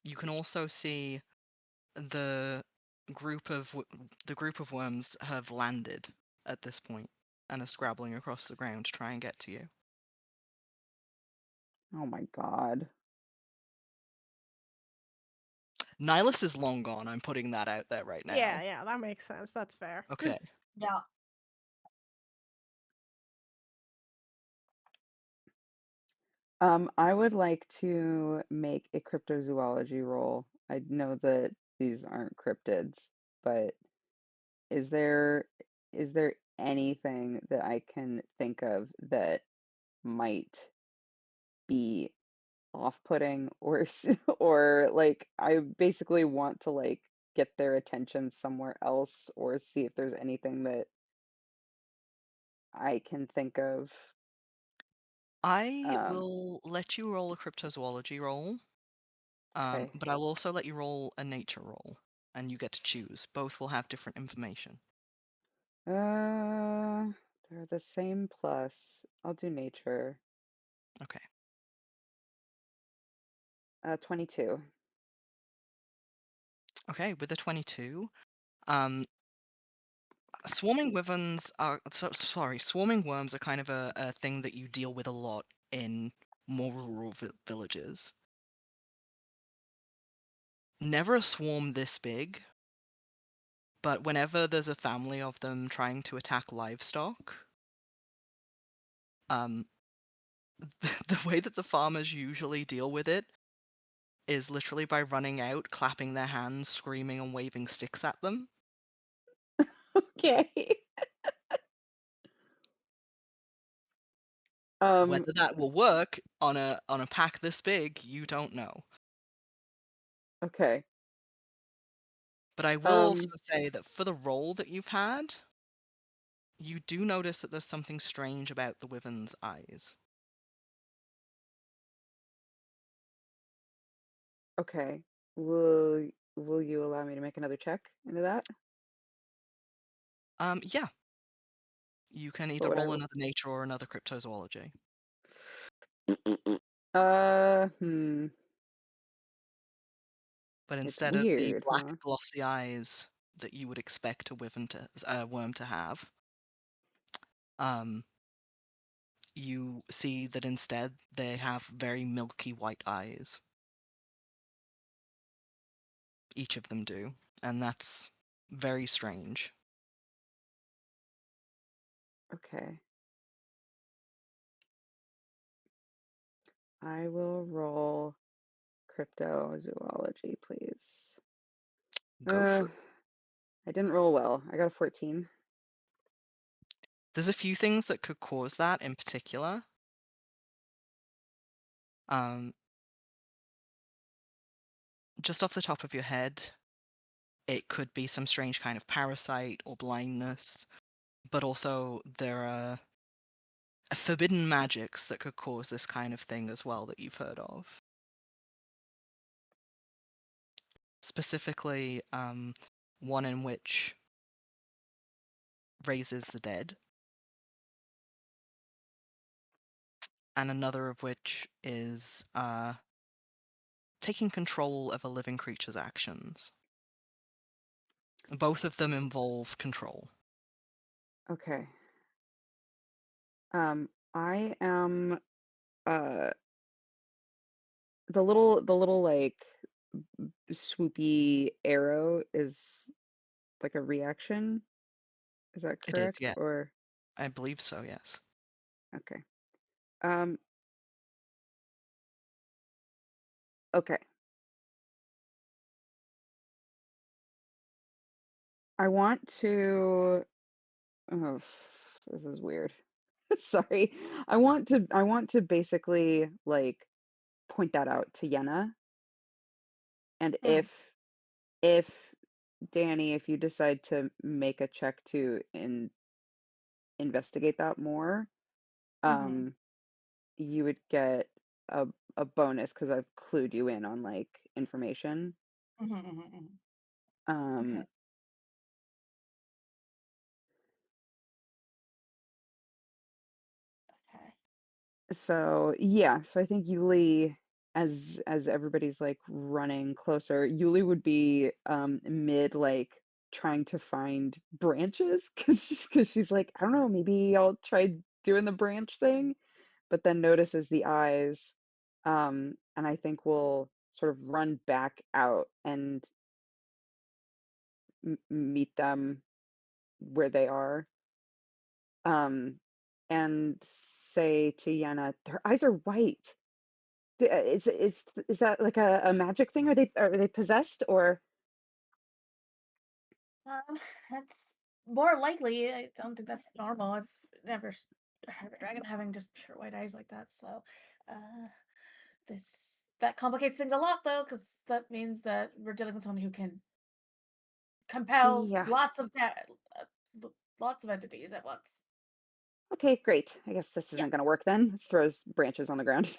You can also see the group of worms have landed at this point and are scrabbling across the ground to try and get to you. Oh my god. Nihilus is long gone. I'm putting that out there right now. Yeah, that makes sense. That's fair. Okay. Yeah. I would like to make a cryptozoology roll. I know that these aren't cryptids, but is there anything that I can think of that might be off-putting or or like I basically want to like get their attention somewhere else or see if there's anything that I can think of. I will let you roll a cryptozoology roll, Okay. but I'll also let you roll a nature roll, and you get to choose. Both will have different information. They're the same plus. I'll do nature. Okay. 22. Okay, with a 22, swarming wyverns are swarming worms are kind of a thing that you deal with a lot in more rural villages. Never a swarm this big, but whenever there's a family of them trying to attack livestock, the way that the farmers usually deal with it is literally by running out, clapping their hands, screaming, and waving sticks at them. Okay. Whether that will work on a pack this big, you don't know. Okay. But I will also say that for the role that you've had, you do notice that there's something strange about the wyvern's eyes. Okay. Will you allow me to make another check into that? Yeah. You can What either would I roll roll? another nature or another cryptozoology. But It's instead of the weird, black huh? glossy eyes that you would expect a worm to have, you see that instead they have very milky white eyes. Each of them do, and that's very strange. Okay. I will roll cryptozoology, please. Go for it. I didn't roll well. I got a 14. There's a few things that could cause that in particular. Just off the top of your head, it could be some strange kind of parasite or blindness, but also there are forbidden magics that could cause this kind of thing as well that you've heard of. Specifically, one in which raises the dead, and another of which is taking control of a living creature's actions. Both of them involve control. Okay. I am the little like swoopy arrow is like a reaction. Is that It is, correct? yes. Or I believe so, yes. okay. Okay. I want to oh, this is weird. Sorry. I want to basically like point that out to Yenna. And if Dani, if you decide to make a check to investigate that more, you would get a bonus because I've clued you in on like information. Okay. So yeah, so I think Yulie, as everybody's like running closer, Yulie would be mid like trying to find branches because she's like, I don't know, maybe I'll try doing the branch thing, but then notices the eyes, and I think we'll sort of run back out and meet them where they are, um, and say to Yenna, their eyes are white. Is that like a magic thing? Are they possessed or? That's more likely. I don't think that's normal. I've never heard a dragon having just pure white eyes like that. So, this that complicates things a lot, though, because that means that we're dealing with someone who can compel Yeah. lots of entities at once. Okay, great. I guess this Yeah. isn't gonna work then. Throws branches on the ground.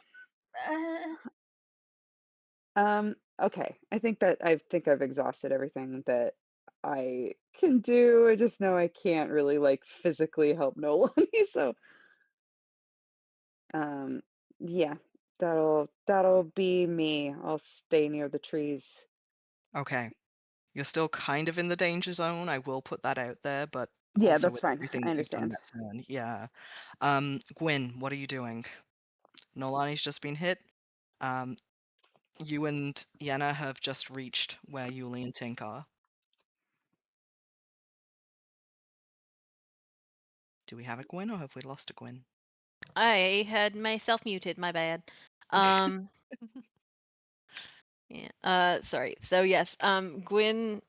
Okay. I think I've exhausted everything that I can do. I just know I can't really like physically help Noelani, so um yeah, that'll be me. I'll stay near the trees. Okay. You're still kind of in the danger zone. I will put that out there, but Yeah, also that's with fine. everything I that you've done understand. that turn. Yeah. Gwyn, what are you doing? Noelani's just been hit. Um, you and Yenna have just reached where Yulie and Tink are. Do we have a Gwyn or have we lost a Gwyn? I had myself muted. My bad. Um. Yeah. Sorry. So yes. Gwyn.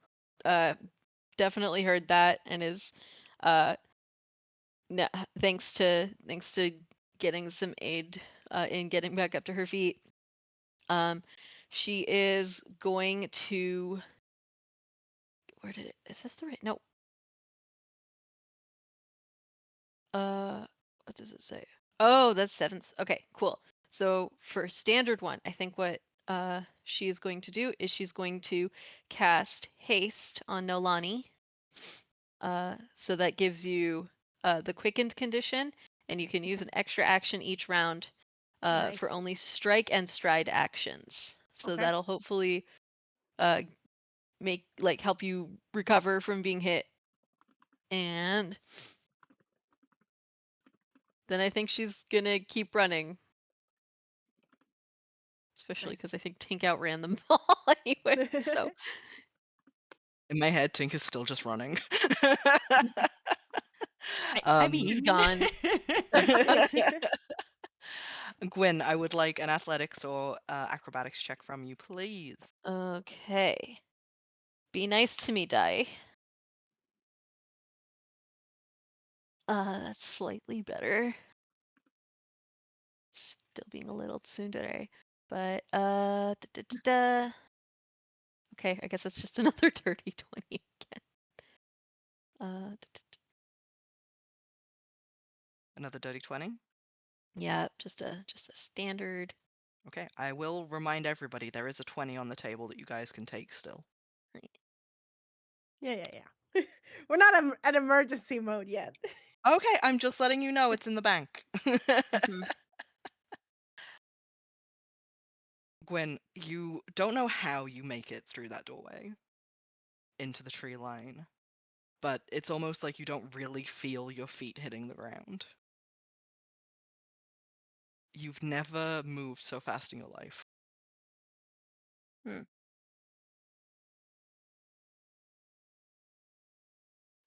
Definitely heard that and is. Thanks to getting some aid. In getting back up to her feet. She is going to. Where did it? Is this the right? No. What does it say? Oh, that's seventh. Okay, cool. So for standard one, I think what she is going to do is she's going to cast haste on Noelani. So that gives you the quickened condition, and you can use an extra action each round for Nice. only strike and stride actions. So Okay. that'll hopefully help you recover from being hit. And then I think she's gonna keep running. Especially Nice. because I think Tink outran them all anyway. So In my head, Tink is still just running. I mean, he's gone. Gwyn, I would like an athletics or acrobatics check from you, please. Okay. Be nice to me, die. That's slightly better. Still being a little tsundere. But okay, I guess it's just another dirty 20 again. Another dirty 20. Yeah, just a standard. Okay, I will remind everybody there is a 20 on the table that you guys can take still. Yeah. We're not at emergency mode yet. Okay, I'm just letting you know it's in the bank. Gwyn, you don't know how you make it through that doorway into the tree line, but it's almost like you don't really feel your feet hitting the ground. You've never moved so fast in your life.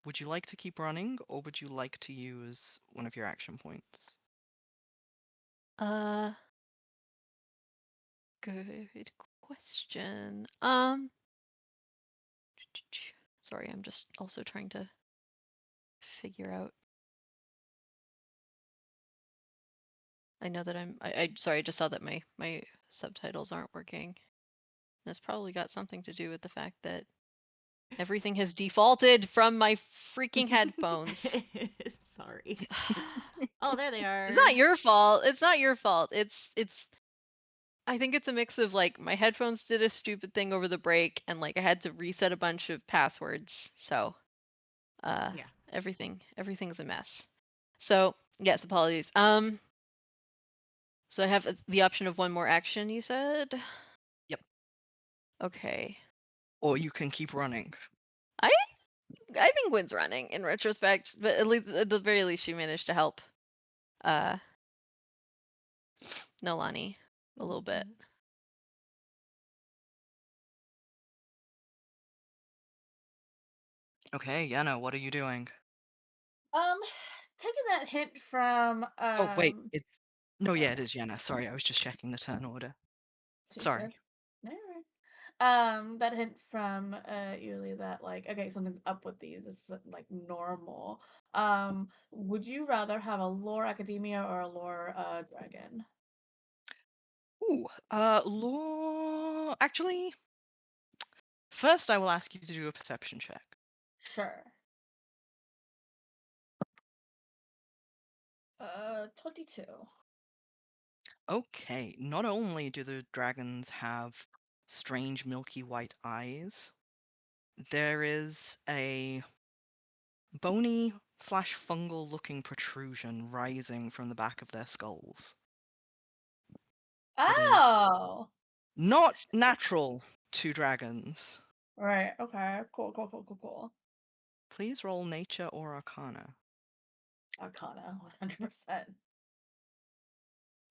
Would you like to keep running, or would you like to use one of your action points? Good question. Sorry, I'm just also trying to figure out. I know that I sorry, I just saw that my subtitles aren't working. And it's probably got something to do with the fact that everything has defaulted from my freaking headphones. Sorry. Oh, there they are. It's not your fault. It's not your fault. It's I think it's a mix of like my headphones did a stupid thing over the break and like I had to reset a bunch of passwords. So Yeah. everything's a mess. So yes, apologies. So I have the option of one more action, you said? Yep. Okay. Or you can keep running. I think Gwynn's running in retrospect, but at the very least she managed to help Noelani a little bit. Okay, Yenna, what are you doing? Taking that hint from Oh, wait. No, yeah, oh. it is Yenna. Sorry, I was just checking the turn order. Too Sorry. good. No, you're right. That hint from Yulie that like, okay, something's up with these. This is like normal. Would you rather have a lore academia or a lore dragon? Ooh, law. Actually, first I will ask you to do a perception check. Sure. 22. Okay, not only do the dragons have strange milky white eyes, there is a bony / fungal looking protrusion rising from the back of their skulls. That is Oh! not natural to dragons. Right, okay. Cool. Please roll nature or arcana. Arcana, 100%.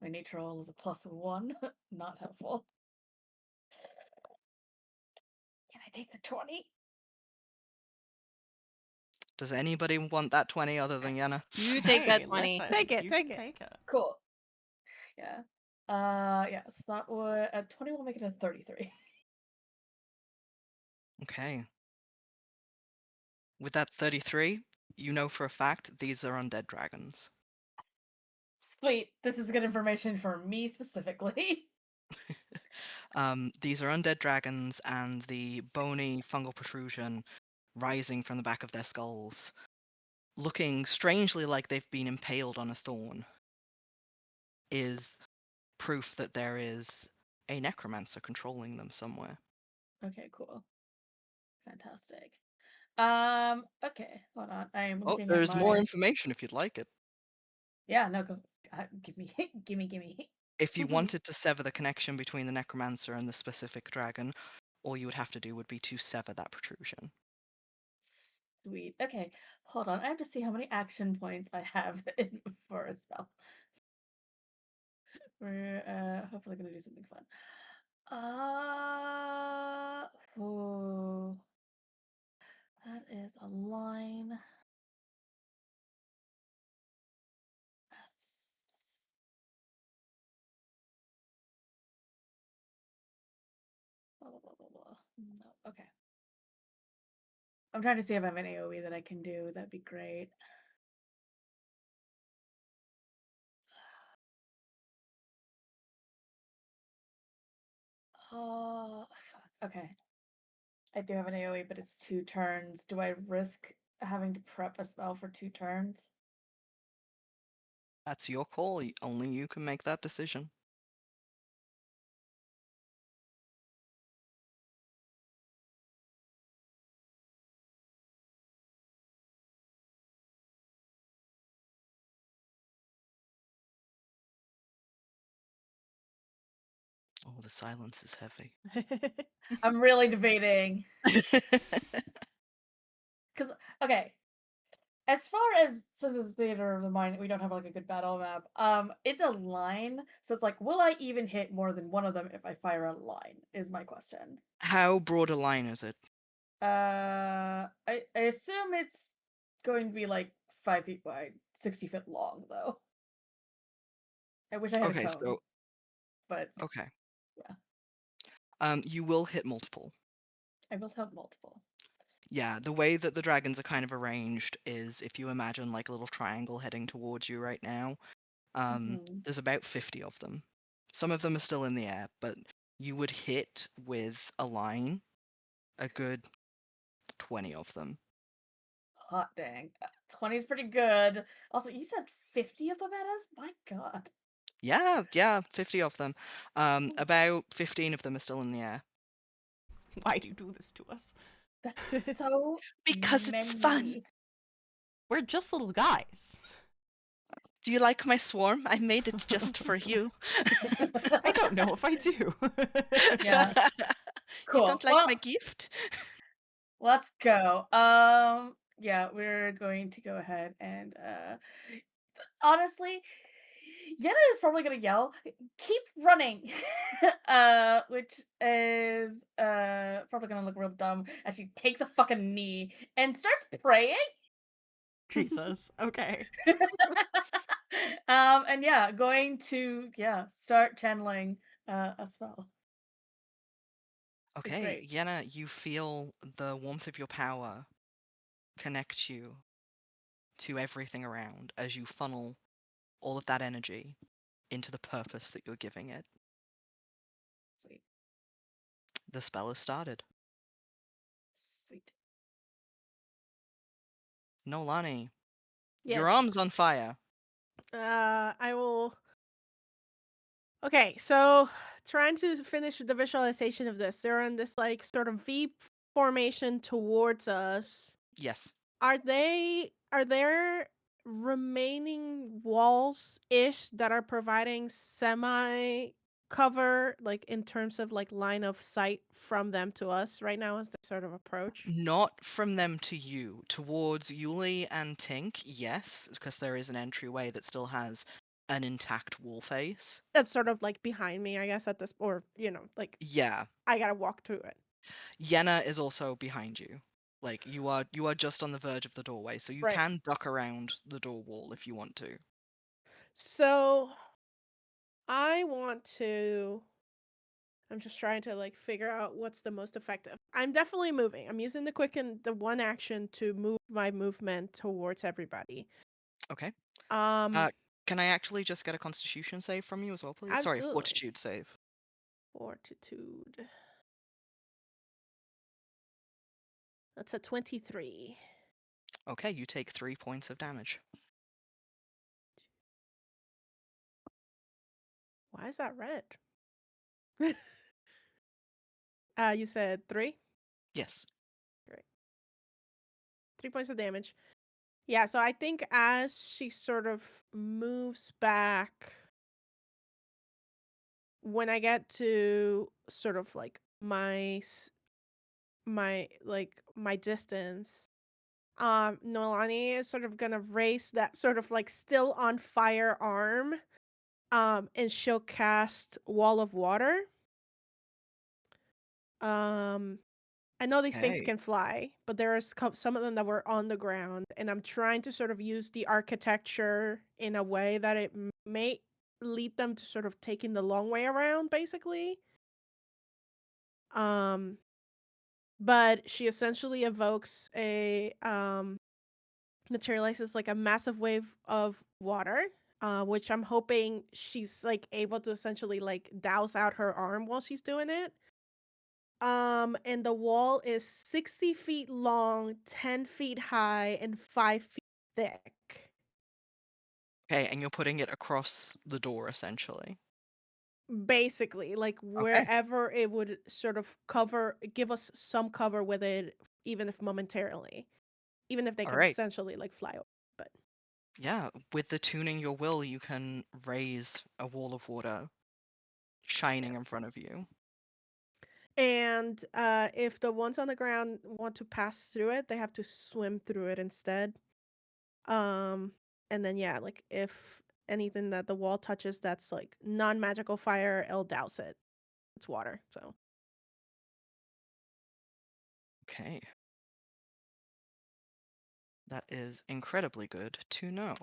My nature roll is a +1. Not helpful. Can I take the 20? Does anybody want that 20 other than Yenna? You take that Hey, 20. listen, Take it, you take can it. Take it. Cool. Yeah. Yeah, so that would a 20 will make it a 33. Okay. With that 33, you know for a fact these are undead dragons. Sweet. This is good information for me specifically. These are undead dragons, and the bony fungal protrusion rising from the back of their skulls, looking strangely like they've been impaled on a thorn, is proof that there is a necromancer controlling them somewhere. Okay, cool. Fantastic. Okay, hold on. I am Oh, looking at there's more my information if you'd like it. Yeah, no, go give me gimme. If you wanted to sever the connection between the necromancer and the specific dragon, all you would have to do would be to sever that protrusion. Sweet. Okay, hold on. I have to see how many action points I have for a spell. We're hopefully gonna do something fun. Oh, that is a line. That's blah blah blah blah blah. No, okay. I'm trying to see if I have an AoE that I can do. That'd be great. Oh, fuck. Okay. I do have an AoE, but it's 2 turns. Do I risk having to prep a spell for 2 turns? That's your call. Only you can make that decision. Oh, the silence is heavy. I'm really debating. Because, okay, as far as since it's theater of the mind, we don't have like a good battle map. It's a line, so it's like, will I even hit more than one of them if I fire a line? Is my question. How broad a line is it? I assume it's going to be like 5 feet wide, 60 feet long, though. I wish I had Okay, a cone, so but okay. Yeah. You will hit multiple. I will have multiple. Yeah, the way that the dragons are kind of arranged is if you imagine like a little triangle heading towards you right now, Mhm. there's about 50 of them. Some of them are still in the air, but you would hit with a line a good 20 of them. Hot dang. 20 is pretty good. Also, you said 50 of them at us? My god. Yeah, 50 of them. About 15 of them are still in the air. Why do you do this to us? That's so Because it's fun. many. We're just little guys. Do you like my swarm? I made it just for you. I don't know if I do. Yeah. You Cool. don't like Well, my gift? let's go. Yeah, we're going to go ahead and honestly, Yenna is probably gonna yell, "Keep running!" Which is probably gonna look real dumb as she takes a fucking knee and starts praying. Jesus. Okay. And yeah, going to start channeling a spell. It's Okay, great. Yenna, you feel the warmth of your power connect you to everything around as you funnel all of that energy into the purpose that you're giving it. Sweet. The spell is started. Sweet. Noelani, Yes. your arm's on fire. I will. Okay, so trying to finish the visualization of this. They're in this like sort of V formation towards us. Yes. Are there remaining walls ish that are providing semi cover, like in terms of like line of sight from them to us right now as they sort of approach? Not from them to you. Towards Yulie and Tink, yes, because there is an entryway that still has an intact wall face. That's sort of like behind me, I guess, at this, or like Yeah. I gotta walk through it. Yenna is also behind you. Like you are just on the verge of the doorway, so you Right. can duck around the door wall if you want to. So I want to. I'm just trying to like figure out what's the most effective. I'm definitely moving. I'm using the one action to move my movement towards everybody. Okay. Um, Can I actually just get a constitution save from you as well, please? Sorry, absolutely. fortitude save. Fortitude. That's a 23. Okay, you take 3 points of damage. Why is that red? You said 3? Yes. Great. 3 points of damage. Yeah, so I think as she sort of moves back, when I get to sort of like my distance, Noelani is sort of gonna raise that sort of like still on fire arm, and she'll cast Wall of Water. I know these things Okay. can fly, but there is some of them that were on the ground, and I'm trying to sort of use the architecture in a way that it may lead them to sort of taking the long way around, basically. But she essentially evokes materializes like a massive wave of water, which I'm hoping she's like able to essentially like douse out her arm while she's doing it. And the wall is 60 feet long, 10 feet high, and 5 feet thick. Okay, and you're putting it across the door essentially. Basically, like wherever it would sort of give us some cover with it, even if momentarily, even if they All can right. essentially like fly over. But Yeah, with the tuning your will, you can raise a wall of water shining in front of you. and if the ones on the ground want to pass through it, they have to swim through it instead. And then yeah, like if anything that the wall touches that's like non-magical fire, it'll douse it. It's water, so. Okay. That is incredibly good to know.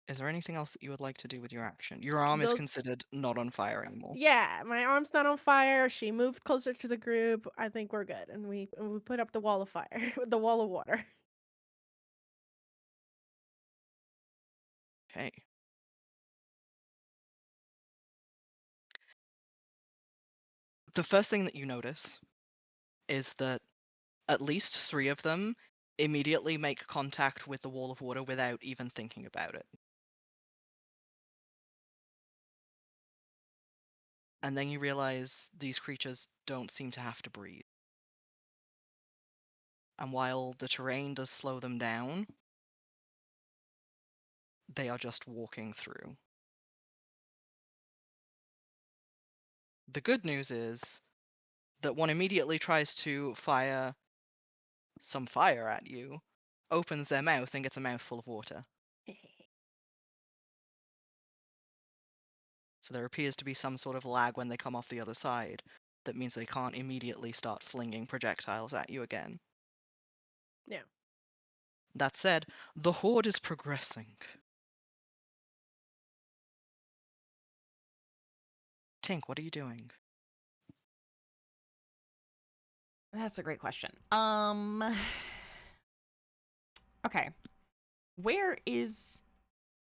Is there anything else that you would like to do with your action? Your arm is Those considered not on fire anymore. Yeah, my arm's not on fire. She moved closer to the group. I think we're good. And we put up the wall of fire, the wall of water. Okay. The first thing that you notice is that at least 3 of them immediately make contact with the wall of water without even thinking about it. And then you realize these creatures don't seem to have to breathe. And while the terrain does slow them down, they are just walking through. The good news is that one immediately tries to fire some fire at you, opens their mouth, and gets a mouthful of water. So there appears to be some sort of lag when they come off the other side. That means they can't immediately start flinging projectiles at you again. Yeah. That said, the horde is progressing. Tink, what are you doing? That's a great question. Okay. Where is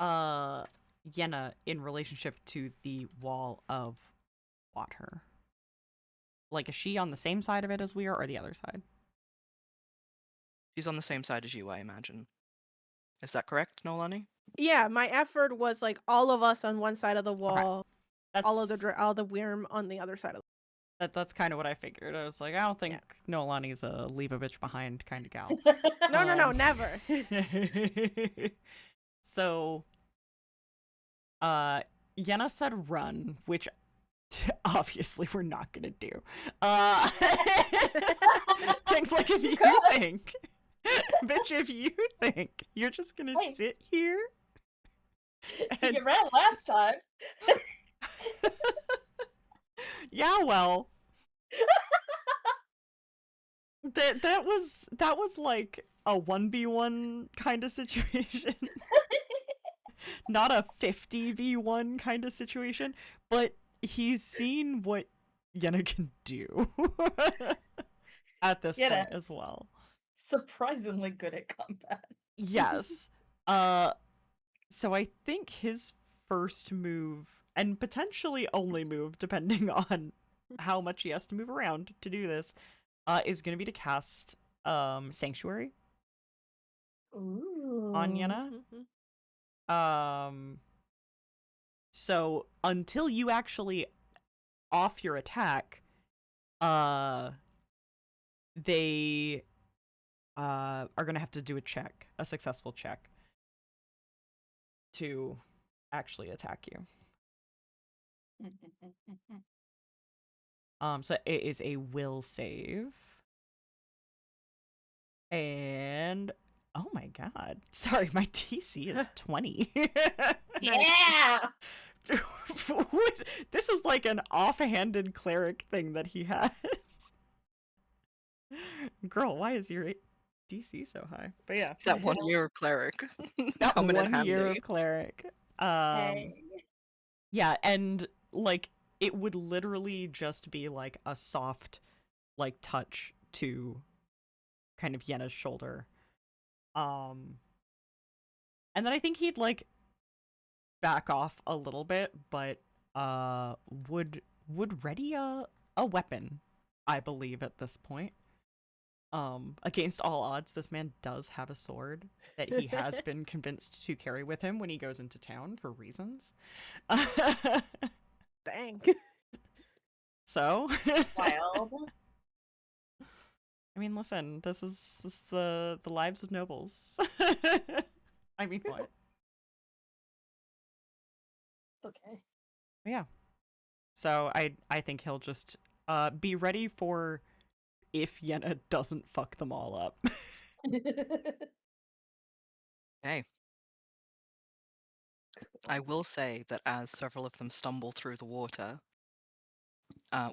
Yenna in relationship to the wall of water? Like, is she on the same side of it as we are, or the other side? She's on the same side as you, I imagine. Is that correct, Noelani? Yeah, my effort was like all of us on one side of the Okay. wall, all of That's all the worm on the other side of that's kind of what I figured. I was like, I don't think Noelani's a leave a bitch behind kind of gal. No, never. So, Yenna said run, which obviously we're not gonna do. Tink's like, if you think, bitch, if you think you're just gonna sit here. And... You ran last time. Yeah, well. That was like a 1v1 kind of situation. Not a 50v1 kind of situation, but he's seen what Yenna can do at this point as well. Surprisingly good at combat. Yes. So I think his first move, and potentially only move, depending on how much he has to move around to do this, is going to be to cast Sanctuary. Ooh. On Yenna. So until you actually off your attack, they are gonna have to do a successful check to actually attack you. So it is a will save. And oh my god. Sorry, my DC is 20. Yeah. This is like an offhanded cleric thing that he has. Girl, why is your DC so high? But yeah. That 1 year of cleric. That coming in 1 handy. year of cleric. Yeah, and like it would literally just be like a soft like touch to kind of Yenna's shoulder. And then I think he'd like back off a little bit, but would ready a weapon, I believe, at this point. Against all odds, this man does have a sword that he has been convinced to carry with him when he goes into town for reasons. Dang. So Wild. I mean, listen, this is the lives of nobles. I mean, what? Okay. Yeah. So I think he'll just be ready for if Yenna doesn't fuck them all up. Hey. I will say that as several of them stumble through the water,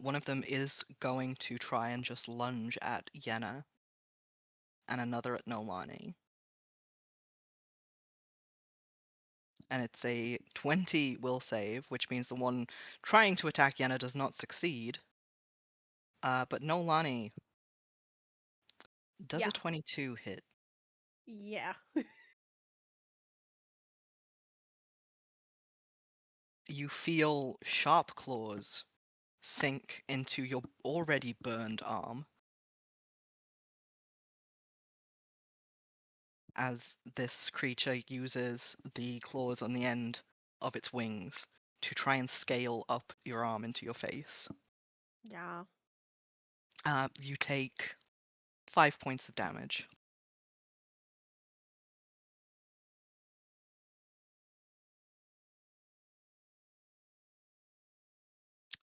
one of them is going to try and just lunge at Yenna, and another at Noelani. And it's a 20 will save, which means the one trying to attack Yenna does not succeed. But Noelani, does Yeah. a 22 hit? Yeah. You feel sharp claws sink into your already burned arm as this creature uses the claws on the end of its wings to try and scale up your arm into your face. Yeah. You take 5 points of damage.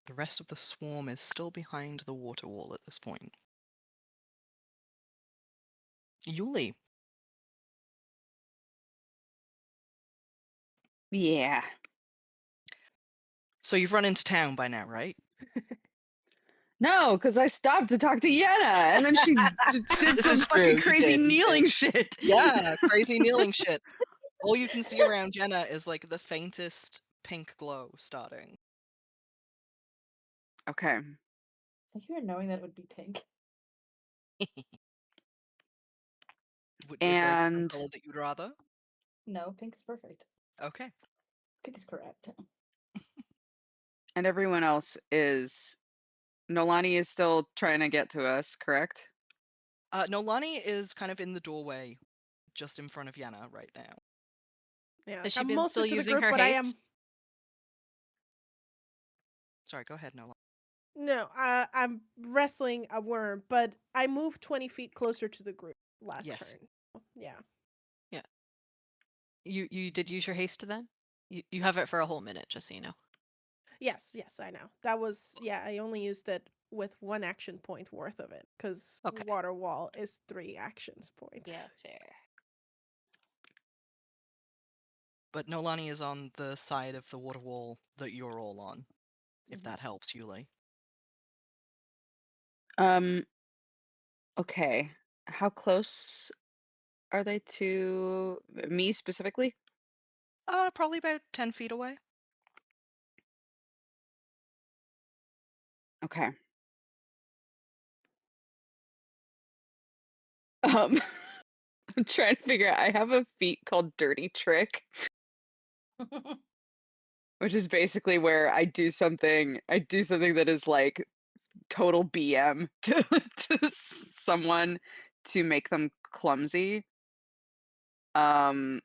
The rest of the swarm is still behind the water wall at this point. Yulie. Yeah. So you've run into town by now, right? No, because I stopped to talk to Yenna, and then she did This some is fucking true, you crazy did, you kneeling did. shit. Yeah, crazy kneeling shit. All you can see around Yenna is like the faintest pink glow starting. Okay. Thank you for knowing that it would be pink. Is there a different And color that you'd rather? No, pink is perfect. Okay. Pink is correct. everyone else is Noelani is still trying to get to us, correct? Noelani is kind of in the doorway, just in front of Yenna right now. Yeah, Has like, she I'm been mostly still to the using group, her but I am. haste? Sorry, go ahead, Noelani. No, I'm wrestling a worm, but I moved 20 feet closer to the group last Yes. turn. Yeah. You did use your haste then? You have it for a whole minute, just so you know. Yes, I know. That was, yeah, I only used it with 1 action point worth of it, because Okay. water wall is 3 actions points. fair. But Noelani is on the side of the water wall that you're all on, if Mhm. that helps, Yulie. Okay. How close are they to me specifically? Probably about 10 feet away. Okay. I'm trying to figure out. I have a feat called Dirty Trick, which is basically where I do something that is like total BM to someone to make them clumsy. I'm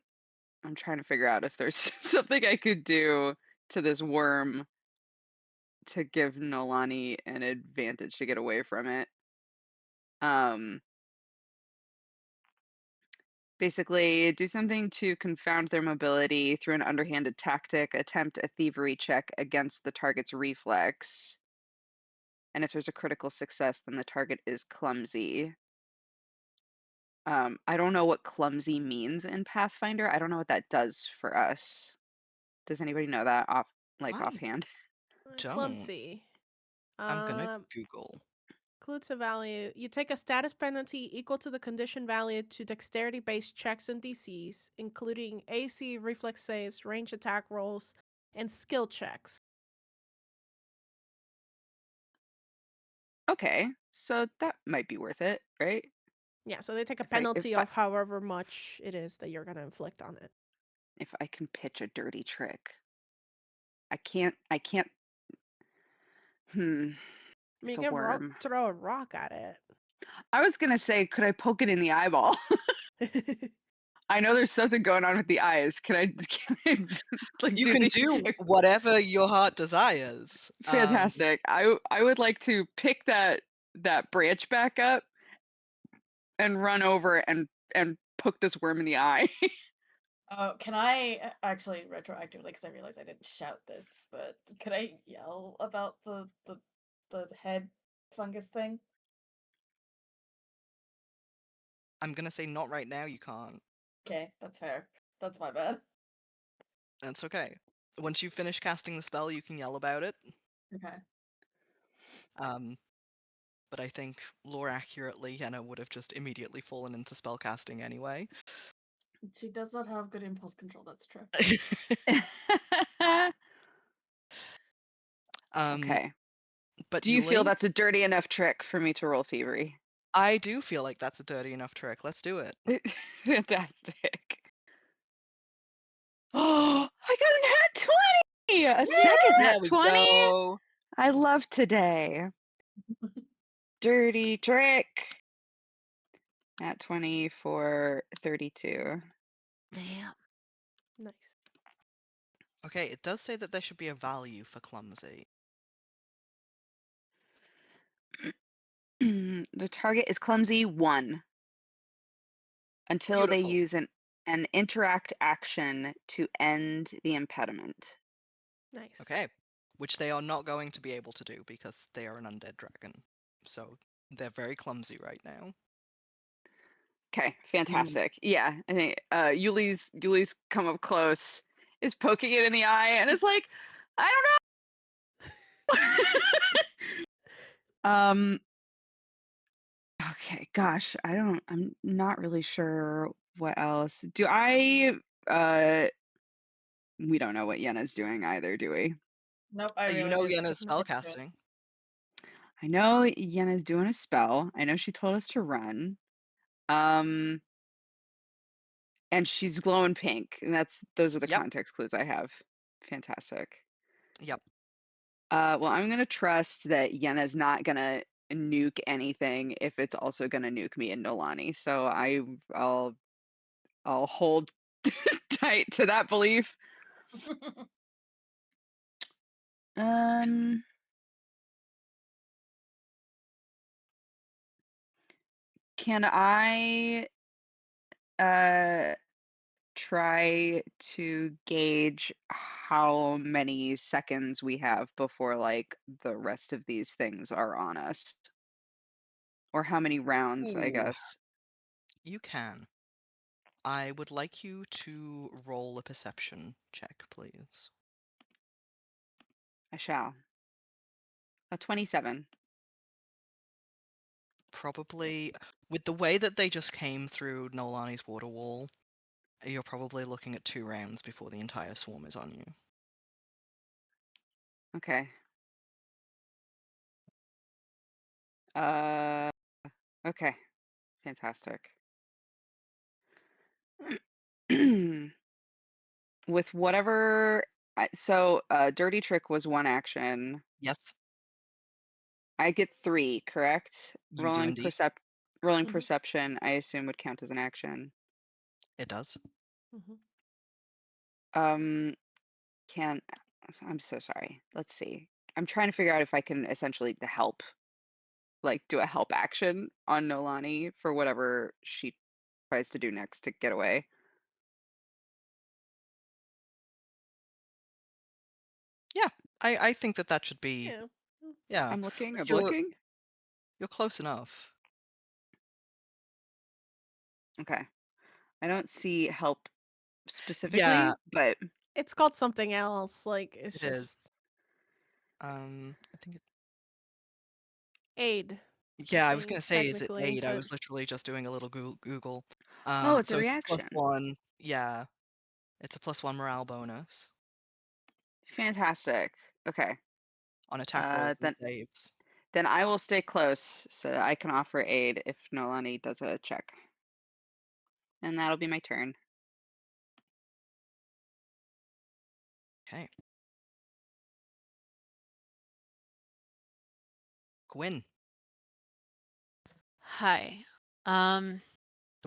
trying to figure out if there's something I could do to this worm to give Noelani an advantage to get away from it. Basically, do something to confound their mobility through an underhanded tactic. Attempt a thievery check against the target's reflex. And if there's a critical success, then the target is clumsy. I don't know what clumsy means in Pathfinder. I don't know what that does for us. Does anybody know that I offhand? don't. Clumsy. I'm gonna Google. Clue to value. You take a status penalty equal to the condition value to dexterity-based checks and DCs, including AC, reflex saves, range attack rolls, and skill checks. Okay, so that might be worth it, right? Yeah, so they take a If I- if penalty I- of however much it is that you're going to inflict on it. If I can pitch a dirty trick. I can't. I mean, It's you a can worm. throw a rock at I was gonna say, could I poke it in the eyeball? it. I know there's something going on with the eyes. Can I like You do can the do whatever your heart desires. fantastic. I would like to pick that branch back up and run over and poke this worm in the eye. Can I actually retroactively, because I realized I didn't shout this, but could I yell about the head fungus thing? I'm gonna say not right now, you can't. Okay, that's fair. That's my bad. That's okay. Once you finish casting the spell, you can yell about it. Okay. But I think, lore accurately, Yenna would have just immediately fallen into spellcasting anyway. She does not have good impulse control, that's true. Okay. But Do you feel Yulie, that's a dirty enough trick for me to roll thievery? I do feel like that's a dirty enough trick. Let's do it. Fantastic. Oh, I got a nat 20! A second There nat we 20? go. I love today. Dirty trick. Nat 20 for 32. Damn. Nice. Okay, it does say that there should be a value for clumsy. The target is clumsy 1 until they Beautiful. use an interact action to end the impediment. Nice. Okay. Which they are not going to be able to do because they are an undead dragon. So they're very clumsy right now. Okay, fantastic. Yeah, I think Yulie's come up close, is poking it in the eye, and is like, I don't know. Okay, gosh, I'm not really sure what else. Do I we don't know what Yenna's doing either, do we? Nope, I You really know just Yenna's No. spellcasting. I know Yenna's doing a spell. I know she told us to run. And she's glowing pink, and those are the Yep. context clues I have. Fantastic. Yep. Well, I'm gonna trust that Yenna's not gonna nuke anything if it's also gonna nuke me and Noelani. So I'll hold tight to that belief. Um, can I try to gauge how many seconds we have before like the rest of these things are on us? Or how many rounds, I Ooh, guess. you can. I would like you to roll a perception check, please. I shall. A 27. Probably, with the way that they just came through Noelani's water wall, you're probably looking at 2 rounds before the entire swarm is on you. Okay. Okay. Fantastic. With whatever dirty trick was 1 action. Yes, I get 3, correct? you do indeed. Rolling Mhm. perception, I assume would count as an action. It does. Mhm. I'm so sorry. Let's see. I'm trying to figure out if I can essentially help, like do a help action on Noelani for whatever she tries to do next to get away. Yeah, I think that should be. Yeah. Yeah, I'm looking. you're close enough. Okay. I don't see help specifically, Yeah, but It's called something else. Like it's it is. just I think aid. yeah, I was Aid gonna say, is it technically, 8? I but was literally just doing a little Google. oh, it's a So it's a reaction. +1. Yeah, it's a +1 morale bonus Fantastic. Okay. on attack rolls and Then saves. I will stay close so that I can offer aid if Noelani does a check. And that'll be my turn. Okay. Gwyn, Hi. the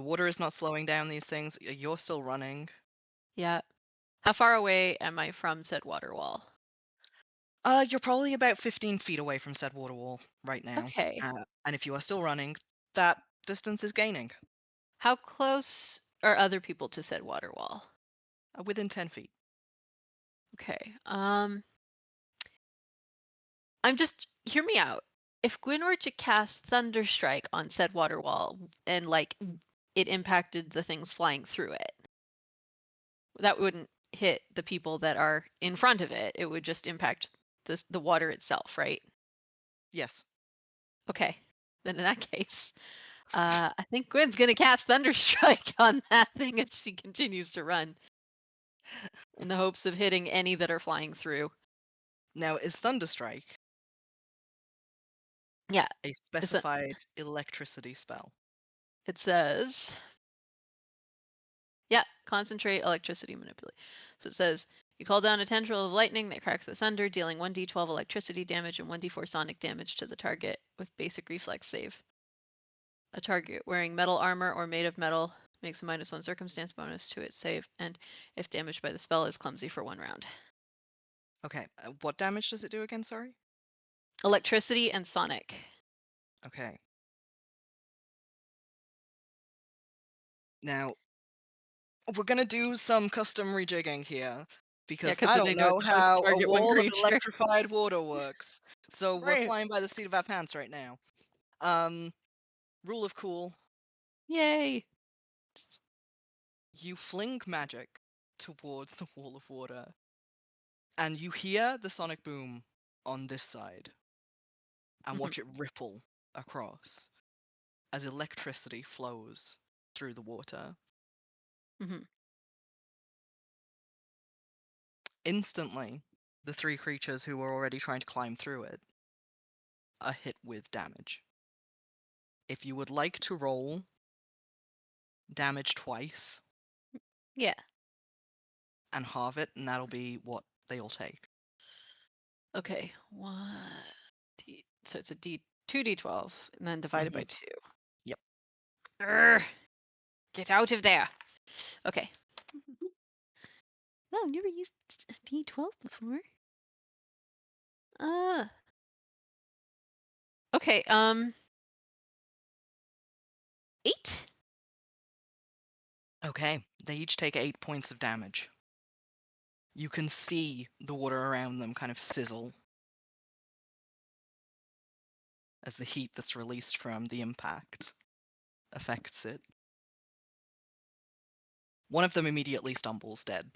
water is not slowing down these things. You're still running. Yeah. How far away am I from said water wall? You're probably about 15 feet away from said water wall right now. Okay. And if you are still running, that distance is gaining. How close are other people to said water wall? Within 10 feet. Okay. I'm just hear me out. If Gwyn were to cast Thunderstrike on said water wall and like it impacted the things flying through it, that wouldn't hit the people that are in front of it. It would just impact the water itself, right? Yes. Okay. Then in that case, I think Gwyn's gonna cast Thunderstrike on that thing as she continues to run, in the hopes of hitting any that are flying through. Now, is Thunderstrike Yeah, a is that specified electricity spell? it says. Yeah, concentrate electricity manipulate. So it says you call down a tendril of lightning that cracks with thunder, dealing 1d12 electricity damage and 1d4 sonic damage to the target with basic reflex save. A target wearing metal armor or made of metal makes a -1 circumstance bonus to its save, and if damaged by the spell, is clumsy for 1 round. Okay, what damage does it do again, sorry? Electricity and sonic. Okay. Now, we're gonna do some custom rejigging here because 'cause I I don't didn't know know it's supposed to how a target one wall of creature. electrified water works. So we're Right. flying by the seat of our pants right now. Rule of cool: Yay! you fling magic towards the wall of water, and you hear the sonic boom on this side, and watch it ripple across as electricity flows through the water. Mhm. Instantly, the three creatures who were already trying to climb through it are hit with damage. If you would like to roll damage twice Yeah. and halve it, and that'll be what they'll take. Okay. So it's a 2d12 and then divided by 2. Yep. Urgh, get out of there. Okay. No, I've never used a d12 before. Okay. 8. Okay, they each take 8 points of damage. You can see the water around them kind of sizzle as the heat that's released from the impact affects it. One of them immediately stumbles dead.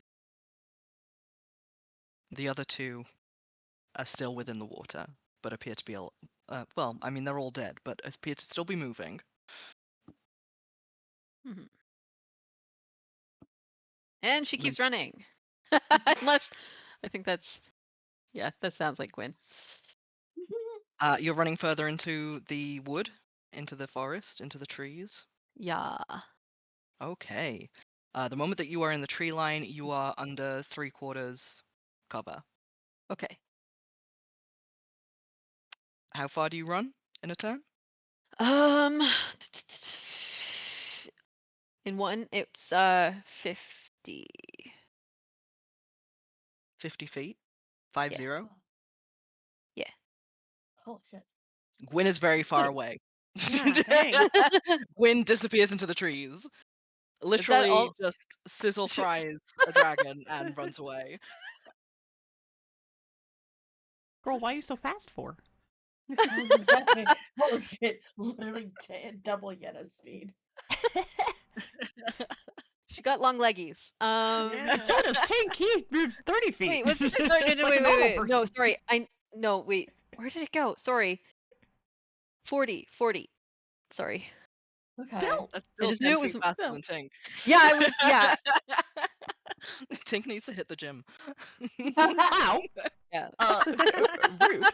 The other two are still within the water, but appear to be, well, I mean, they're all dead, but appear to still be moving. Mhm. And she Gwyn- keeps running. Unless, I think that's, yeah, that sounds like Gwyn. You're running further into the wood, into the forest, into the trees. Yeah. Okay. The moment that you are in the tree line, you are under 3/4 cover. Okay. How far do you run in a turn? In one, it's 50. 50 feet? 50? Oh, Yeah. holy shit. Gwyn is very far Little. away. Ah, dang. Gwyn disappears into the trees. Is that Literally all? just sizzle Should- fries a dragon and runs away. Girl, why are you so fast for? I was gonna say, holy shit, literally double Yenna's speed. She got long leggies. Yeah. So does Tink. He moves 30 feet. Wait, what's sorry, no, Like a wait, normal wait. No, person. sorry. No, wait. Where did it go? Sorry. 40. Sorry. Okay. Still. That's I still just 10 knew it feet was faster still. than Tink. Yeah, I was yeah. Tink needs to hit the gym. Wow. Yeah. Rude.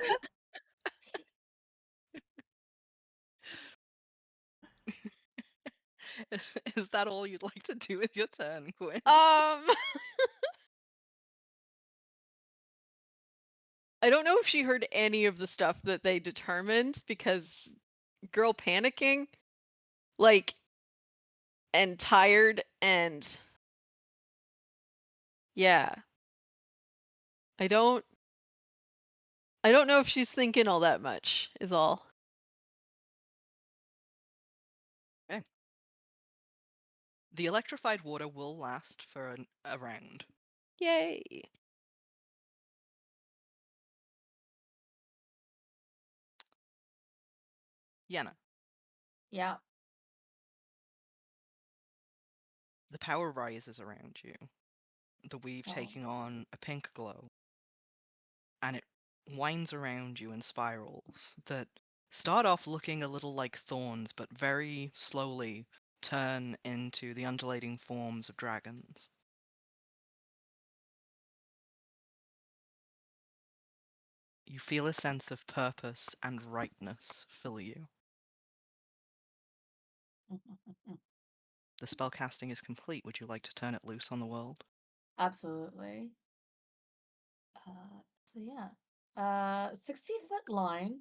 Is that all you'd like to do with your turn, Gwyn? I don't know if she heard any of the stuff that they determined because girl panicking, like, and tired and yeah. I don't know if she's thinking all that much is all. Okay. The electrified water will last for a round. Yay. Yenna, Yeah. the power rises around you, the weave Oh. taking on a pink glow, and it winds around you in spirals that start off looking a little like thorns, but very slowly turn into the undulating forms of dragons. You feel a sense of purpose and rightness fill you. The spellcasting is complete. Would you like to turn it loose on the world? Absolutely. So yeah. 60-foot line.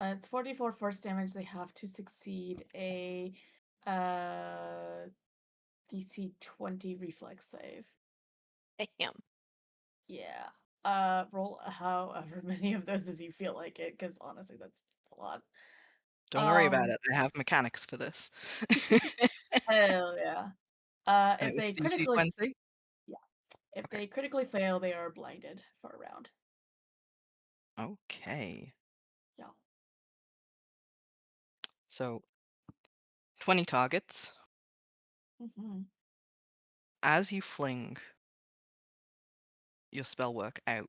It's 44 force damage. They have to succeed a DC 20 reflex save. Damn. Yeah. Roll however many of those as you feel like it, because honestly, that's a lot. Don't worry about Um, it. I have mechanics for this. Hell yeah. And If it was they DC critically 20? if Okay. they critically fail, they are blinded for a round. Okay. Yeah. So 20 targets. Hmm. As you fling your spell work out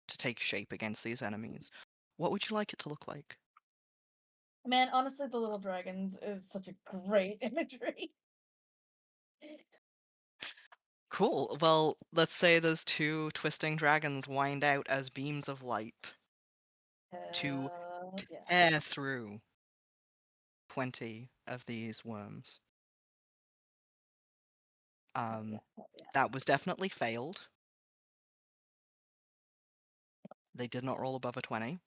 to take shape against these enemies, what would you like it to look like? Man, honestly, the little dragons is such a great imagery. Cool. Well, let's say those two twisting dragons wind out as beams of light to Yeah. tear through 20 of these worms. Hell yeah. Hell yeah. That was definitely failed. They did not roll above a 20.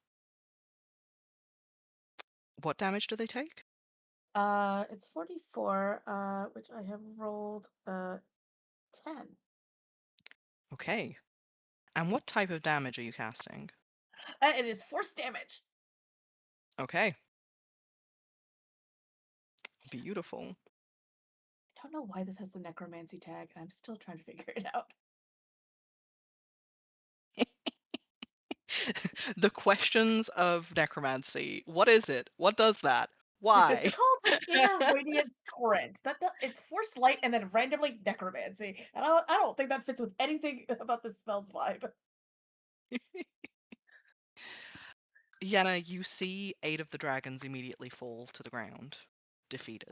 What damage do they take? It's 44, which I have rolled 10. Okay. And what type of damage are you casting? It is force damage. Okay. Beautiful. I don't know why this has the necromancy tag, and I'm still trying to figure it out. The questions of necromancy. What is it? What does that? Why? It's called Inner Radiance Torrent. It's force light and then randomly necromancy. And I don't think that fits with anything about this spell's vibe. Yenna, you see 8 of the dragons immediately fall to the ground, defeated.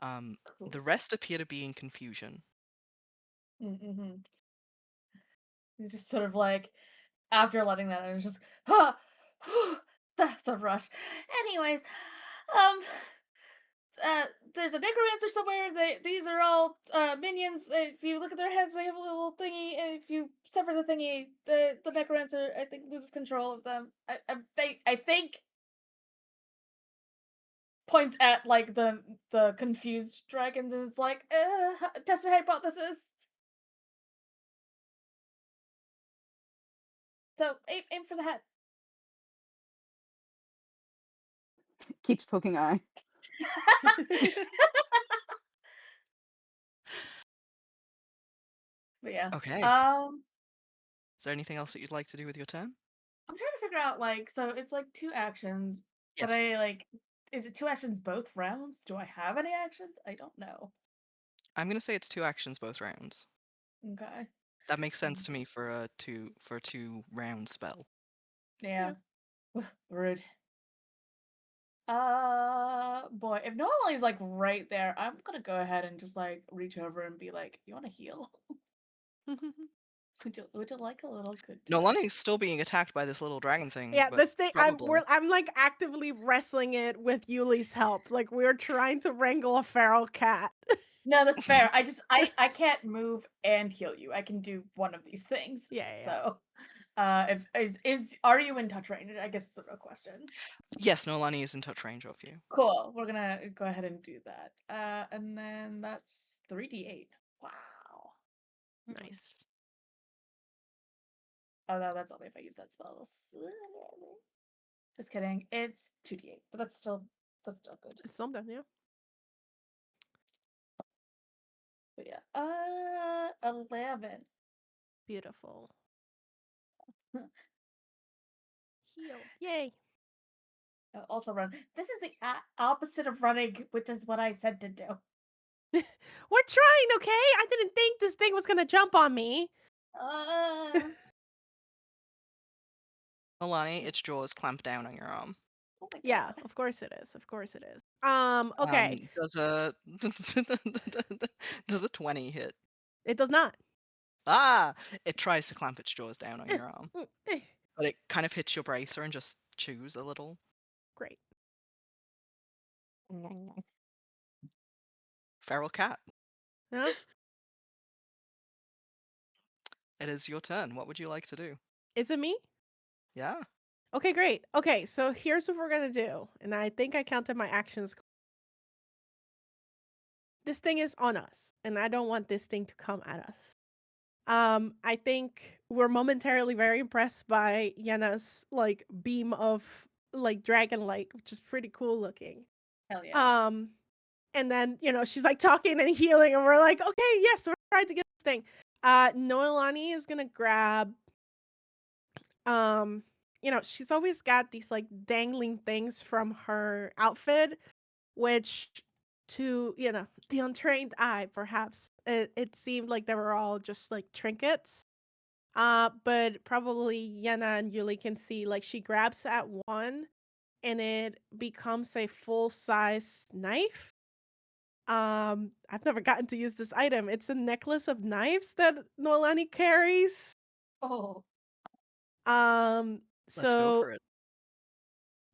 Cool. The rest appear to be in confusion. Mm-hmm. It's just sort of like, after letting that out, it's just, ah, that's a rush. Anyways, there's a necromancer somewhere. These are all minions. If you look at their heads, they have a little thingy. And if you sever the thingy, the necromancer, I think, loses control of them. I think points at like the confused dragons, and it's like, tested hypothesis. So aim for the head. Keeps poking eye. But yeah. Okay. Um, Is there anything else that you'd like to do with your turn? I'm trying to figure out, like, so it's like 2 actions, Yes. but I like, is it 2 actions both rounds? Do I have any actions? I don't know. I'm gonna say it's 2 actions both rounds. Okay. That makes sense to me for a 2-round spell. Yeah. Rude. Boy, if Noelani's like right there, I'm gonna go ahead and just like reach over and be like, "You want to heal? Would you like a little good touch?" Noelani's still being attacked by this little dragon thing. Yeah, but this thing probably. I'm like actively wrestling it with Yulie's help. Like we're trying to wrangle a feral cat. No, that's fair. I can't move and heal you. I can do one of these things. Yeah. So, if are you in touch range? I guess is the real question. Yes, Noelani is in touch range of you. Cool. We're gonna go ahead and do that. And then that's 3d8. Wow. Nice. Oh no, that's only if I use that spell. Just kidding. It's 2d8, but that's still good. It's something, yeah. But yeah. 11. Beautiful. Healed. Yay. Also run. This is the opposite of running, which is what I said to do. We're trying, okay? I didn't think this thing was gonna jump on me. Noelani, its jaws clamp down on your arm. Oh my Yeah, God. of course it is. Of course it is. Okay. Does a does a 20 hit? It does not. Ah! It tries to clamp its jaws down on your arm, Eh, but it kind of hits your bracer and just chews a little. Great. Feral cat. Huh? It is your turn. What would you like to do? Is it me? Yeah. Okay, great. Okay, so here's what we're gonna do. And I think I counted my actions. This thing is on us, and I don't want this thing to come at us. I think we're momentarily very impressed by Yenna's like beam of like dragon light, which is pretty cool looking. Hell yeah. And then, she's like talking and healing, and we're like, okay, yes, we're trying to get this thing. Noelani is gonna grab, she's always got these like dangling things from her outfit, which to, the untrained eye, perhaps it seemed like they were all just like trinkets. But probably Yenna and Yulie can see, like, she grabs at one and it becomes a full-size knife. I've never gotten to use this item. It's a necklace of knives that Noelani carries. Oh. Um, Let's go so for it.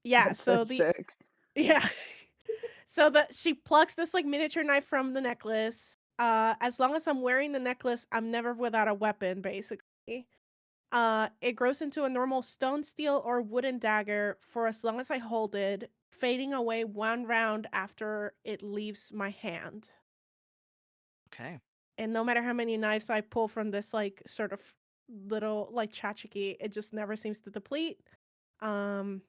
yeah, That's so so the sick. yeah. So that she plucks this like miniature knife from the necklace. As long as I'm wearing the necklace, I'm never without a weapon, basically. It grows into a normal stone, steel, or wooden dagger for as long as I hold it, fading away one round after it leaves my hand. Okay. And no matter how many knives I pull from this like sort of little like tchotchke, it just never seems to deplete. Um,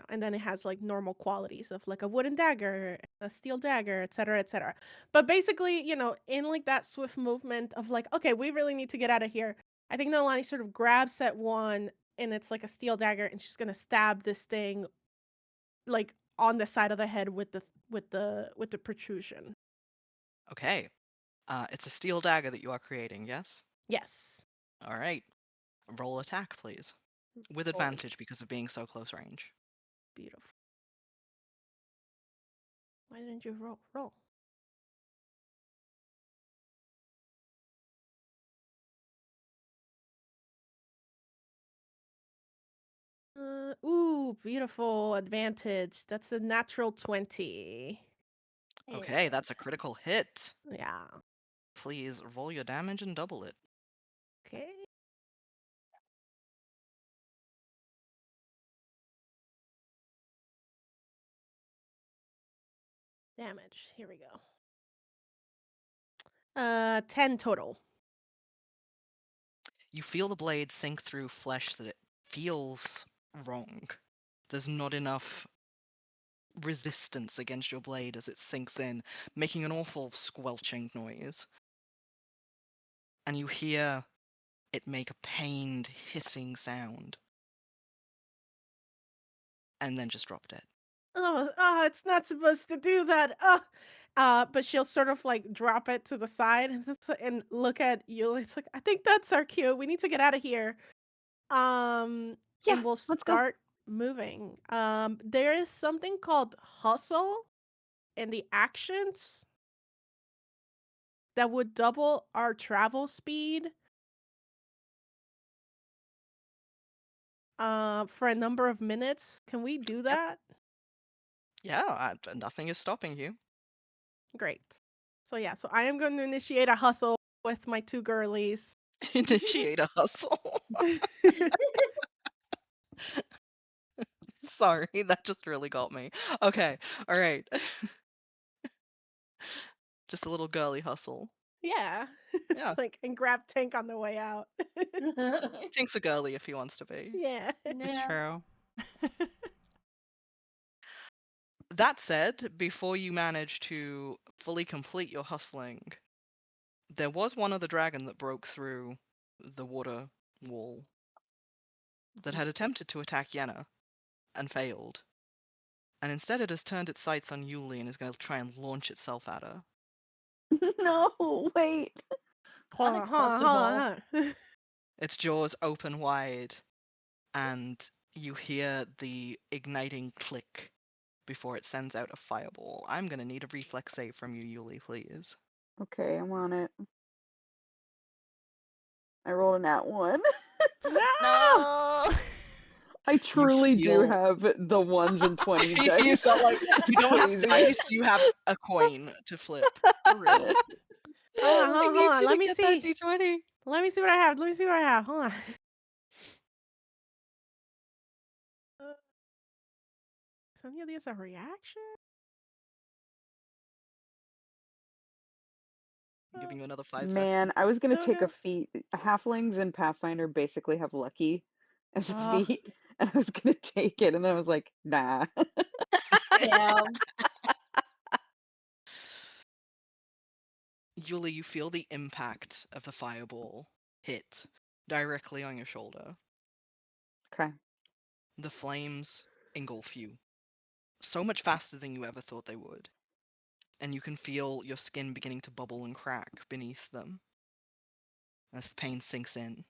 and then it has like normal qualities of like a wooden dagger, a steel dagger, etc., etc. But basically, in like that swift movement of like, okay, we really need to get out of here. I think Noelani sort of grabs at one, and it's like a steel dagger, and she's gonna stab this thing like on the side of the head with the protrusion. Okay. It's a steel dagger that you are creating, yes? Yes. All right. Roll attack, please. With advantage because of being so close range. Beautiful. Why didn't you roll? Ooh, beautiful advantage. That's a natural 20. Okay, that's a critical hit. Yeah. Please roll your damage and double it. Okay. Damage. Here we go. 10 total. You feel the blade sink through flesh that it feels wrong. There's not enough resistance against your blade as it sinks in, making an awful squelching noise. And you hear it make a pained, hissing sound. And then just drop dead. Oh, it's not supposed to do that. But she'll sort of like drop it to the side and look at Yulie. It's like, I think that's our cue. We need to get out of here. Yeah, And we'll let's go. start moving. There is something called hustle in the actions that would double our travel speed for a number of minutes. Can we do that? Yeah, nothing is stopping you. Great. So yeah, so I am going to initiate a hustle with my two girlies. Initiate a hustle. Sorry, that just really got me. Okay, all right. Just a little girly hustle. Yeah. Yeah. It's like, and grab Tink on the way out. Tink's a girly if he wants to be. Yeah. It's true. That said, before you manage to fully complete your hustling, there was one other dragon that broke through the water wall that had attempted to attack Yenna and failed. And instead it has turned its sights on Yulie and is going to try and launch itself at her. No, wait. Hold on, hold on. Its jaws open wide, and you hear the igniting click before it sends out a fireball. I'm going to need a reflex save from you, Yulie, please. Okay, I'm on it. I rolled a nat 1. No! I truly do feel- have the 1s and 20s dice. You got like, you don't have Crazy. dice, you have a coin to flip. For real. Hold on. Let me see. D20. Let me see what I have. Hold on. Is any of these a reaction? I'm giving you another 5 seconds. Man, I was gonna take Okay. a feat. Halflings in Pathfinder basically have lucky as a Ugh. feat, and I was gonna take it, and then I was like, nah. Damn. Yulie, you feel the impact of the fireball hit directly on your shoulder. Okay. The flames engulf you so much faster than you ever thought they would. And you can feel your skin beginning to bubble and crack beneath them as the pain sinks in.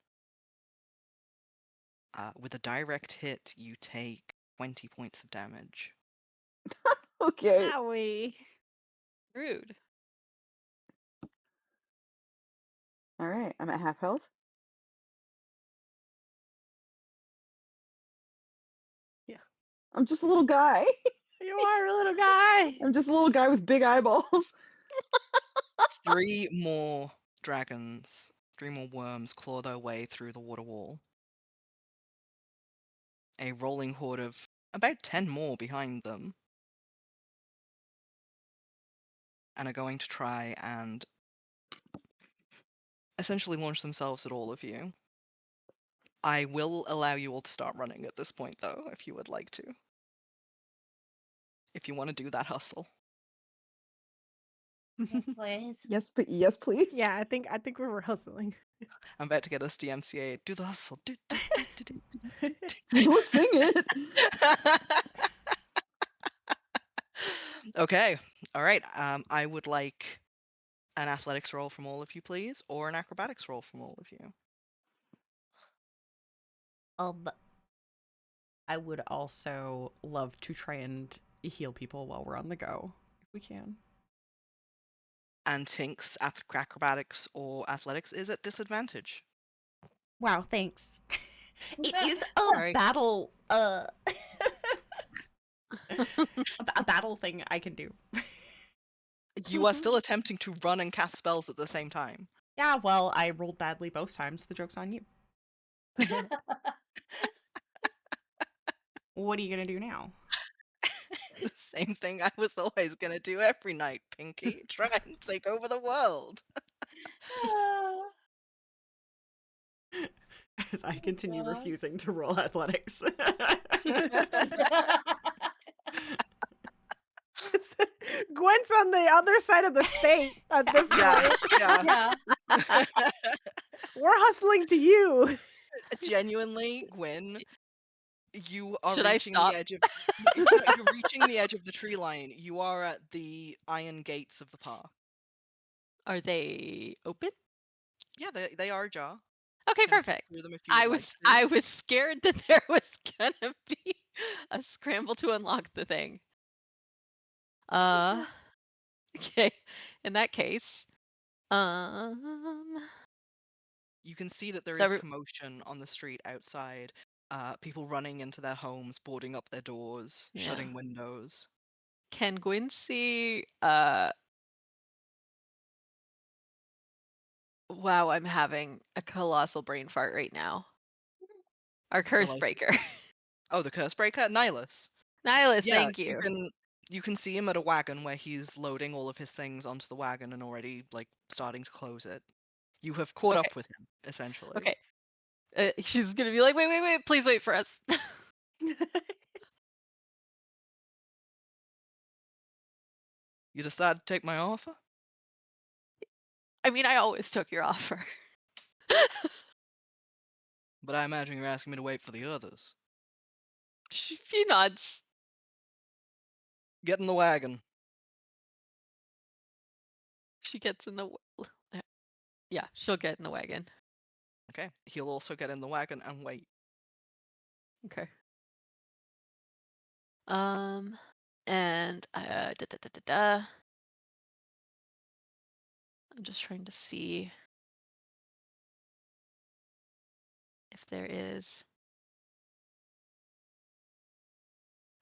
With a direct hit, you take 20 points of damage. Okay. Owie. Rude. All right. I'm at half health. Yeah. I'm just a little guy. You are a little guy. I'm just a little guy with big eyeballs. 3 more dragons, 3 more worms claw their way through the water wall. A rolling horde of about 10 more behind them. And are going to try and essentially launch themselves at all of you. I will allow you all to start running at this point, though, if you would like to. If you want to do that hustle. Yes, please. Yes, but yes, please. Yeah, I think we were hustling. I'm about to get us DMCA. Do the hustle. Do. Go sing it. Okay. All right. I would like an athletics roll from all of you, please, or an acrobatics roll from all of you. I would also love to try and heal people while we're on the go, if we can. And Tink's acrobatics or athletics is at disadvantage. Wow, thanks. It is Sorry. a battle, a battle thing I can do. You are still attempting to run and cast spells at the same time. Yeah, well, I rolled badly both times. The joke's on you. What are you gonna do now? The same thing I was always gonna do every night, Pinky. Try and take over the world. As I continue God. refusing to roll athletics. Gwyn's on the other side of the state at this Yeah, point. yeah. Yeah. We're hustling to you. Genuinely, Gwyn, you are Should I reaching stop? the edge of you're reaching the edge of the tree line. You are at the iron gates of the park. Are they open? Yeah, they are ajar. Okay, Can see perfect. through them if you would like to. I was scared that there was gonna be a scramble to unlock the thing. Okay. In that case, You can see that there So is every- commotion on the street outside. People running into their homes, boarding up their doors, Yeah. shutting windows. can Gwyn see? Wow, I'm having a colossal brain fart right now. Our curse Colossal- breaker. Oh, the curse breaker, Nihilus. Nihilus, Yeah, thank you. You can see him at a wagon where he's loading all of his things onto the wagon and already like starting to close it. You have caught Okay. up with him, essentially. Okay. She's gonna be like, wait, please wait for us. You decide to take my offer? I mean, I always took your offer. But I imagine you're asking me to wait for the others. She nods. Get in the wagon. She gets in the. Yeah, she'll get in the wagon. Okay. He'll also get in the wagon and wait. Okay. And I'm just trying to see if there is.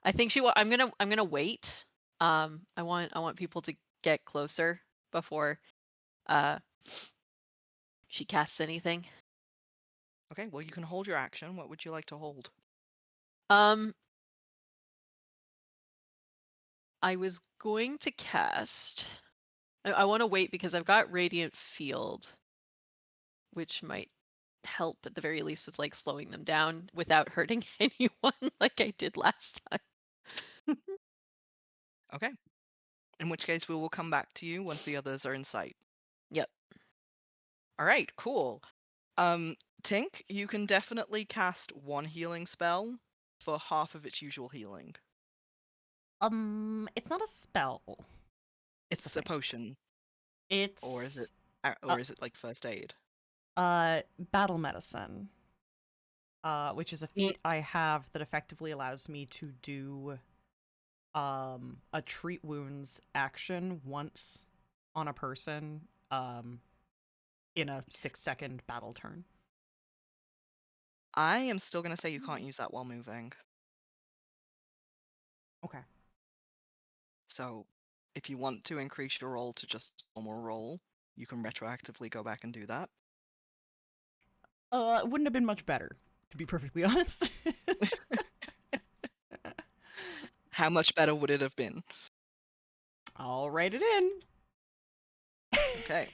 I think I'm gonna wait. I want people to get closer before she casts anything. Okay, well, you can hold your action. What would you like to hold? I was going to cast. I want to wait because I've got Radiant Field, which might help at the very least with like slowing them down without hurting anyone like I did last time. Okay. In which case, we will come back to you once the others are in sight. Yep. All right, cool. Tink, you can definitely cast one healing spell for half of its usual healing. It's not a spell. is the It's a thing. potion, It's or is it like first aid? battle medicine. Which is a feat I have that effectively allows me to do a treat wounds action once on a person in a 6-second battle turn. I am still gonna say you can't use that while moving. Okay. So, if you want to increase your roll to just normal roll, you can retroactively go back and do that. It wouldn't have been much better, to be perfectly honest. How much better would it have been? I'll write it in. Okay.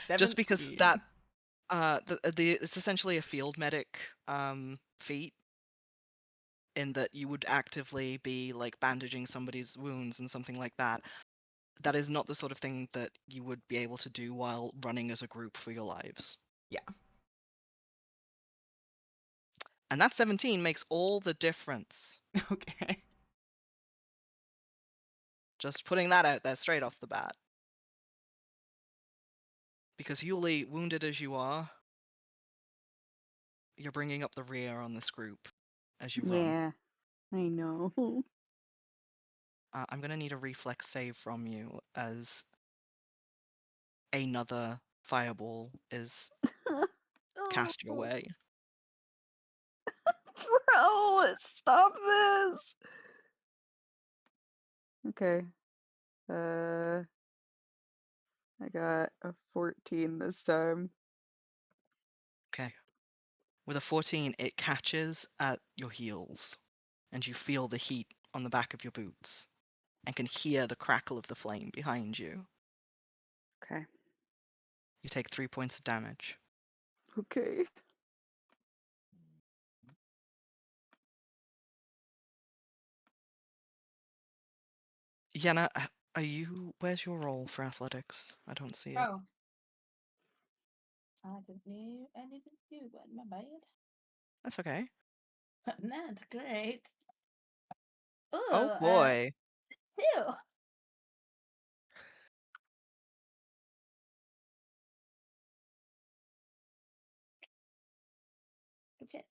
17. Just because that it's essentially a field medic feat, in that you would actively be like bandaging somebody's wounds and something like that. That is not the sort of thing that you would be able to do while running as a group for your lives. Yeah. And that 17 makes all the difference. Okay. Just putting that out there straight off the bat. Because Yulie, wounded as you are, you're bringing up the rear on this group as you run. Yeah, I know. I'm going to need a reflex save from you as another fireball is cast your way. Bro, stop this. Okay. I got a 14 this time. Okay. With a 14, it catches at your heels, and you feel the heat on the back of your boots, and can hear the crackle of the flame behind you. Okay. You take 3 points of damage. Okay. Yenna, where's your roll for athletics? I don't see it. Oh. I didn't do one. My bad. That's okay. Not great. Oh Ooh, boy. 2. Good shit.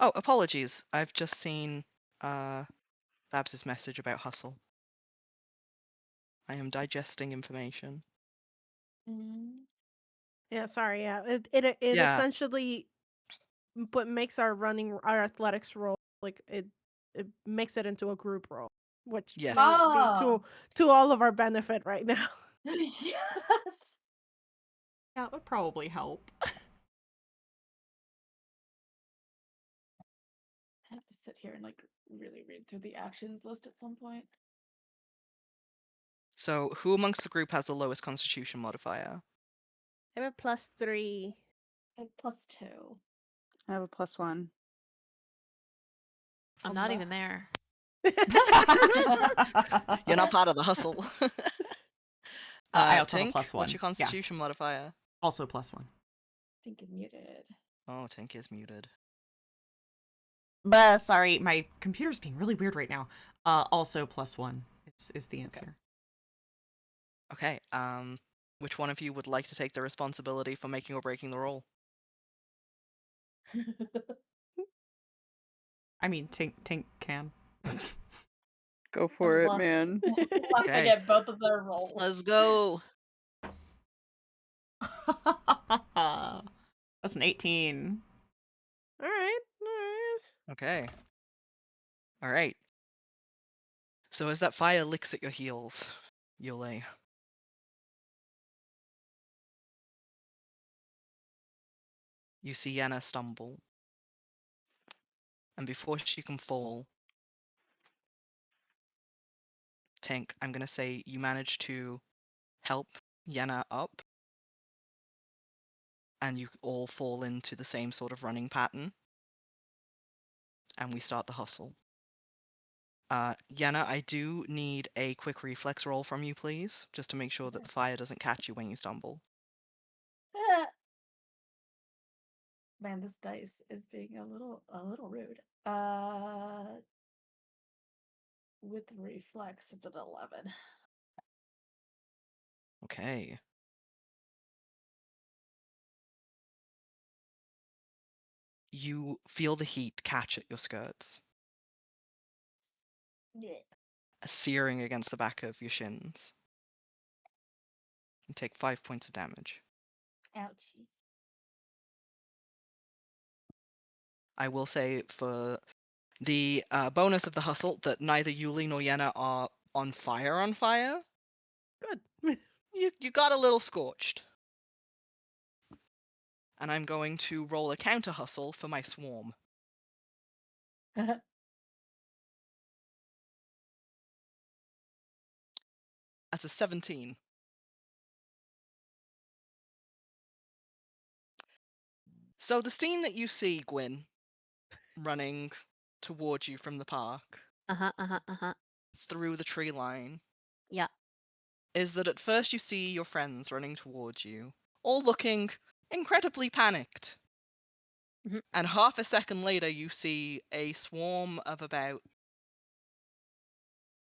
Oh, apologies. I've just seen Babs's message about hustle. I am digesting information. Yeah, sorry. Yeah, it Yeah. essentially but makes our athletics roll like it makes it into a group roll, which Yes. may be Oh. to all of our benefit right now. Yes. That would probably help. I have to sit here and like really read through the actions list at some point. So, who amongst the group has the lowest constitution modifier? I have a +3. I have +2. I have a +1. I'm not even there. You're not part of the hustle. I also have Tink, a +1. what's your constitution modifier? Also +1. Tink is muted. Oh, Tink is muted. Sorry, my computer's being really weird right now. Also +1 is the answer. Okay. Which one of you would like to take the responsibility for making or breaking the roll? I mean, Tink can. Go for it, luck. man. I Okay. get both of their rolls. Let's go. That's an 18. All right. Okay. All right. So as that fire licks at your heels, Yulie, you see Yenna stumble. And before she can fall, Tink, I'm going to say you managed to help Yenna up, and you all fall into the same sort of running pattern, and we start the hustle. Yenna, I do need a quick reflex roll from you, please, just to make sure that the fire doesn't catch you when you stumble. Man, this dice is being a little rude. With reflex, it's an 11. Okay. You feel the heat catch at your skirts, Yeah. searing against the back of your shins. You take 5 points of damage. Ouchies. I will say for the bonus of the hustle that neither Yulie nor Yenna are on fire. Good. You got a little scorched. And I'm going to roll a counter hustle for my swarm. That's a 17. So the scene that you see, Gwynn, running towards you from the park through the tree line, Yeah. is that at first you see your friends running towards you, all looking incredibly panicked. Mhm. And half a second later, you see a swarm of about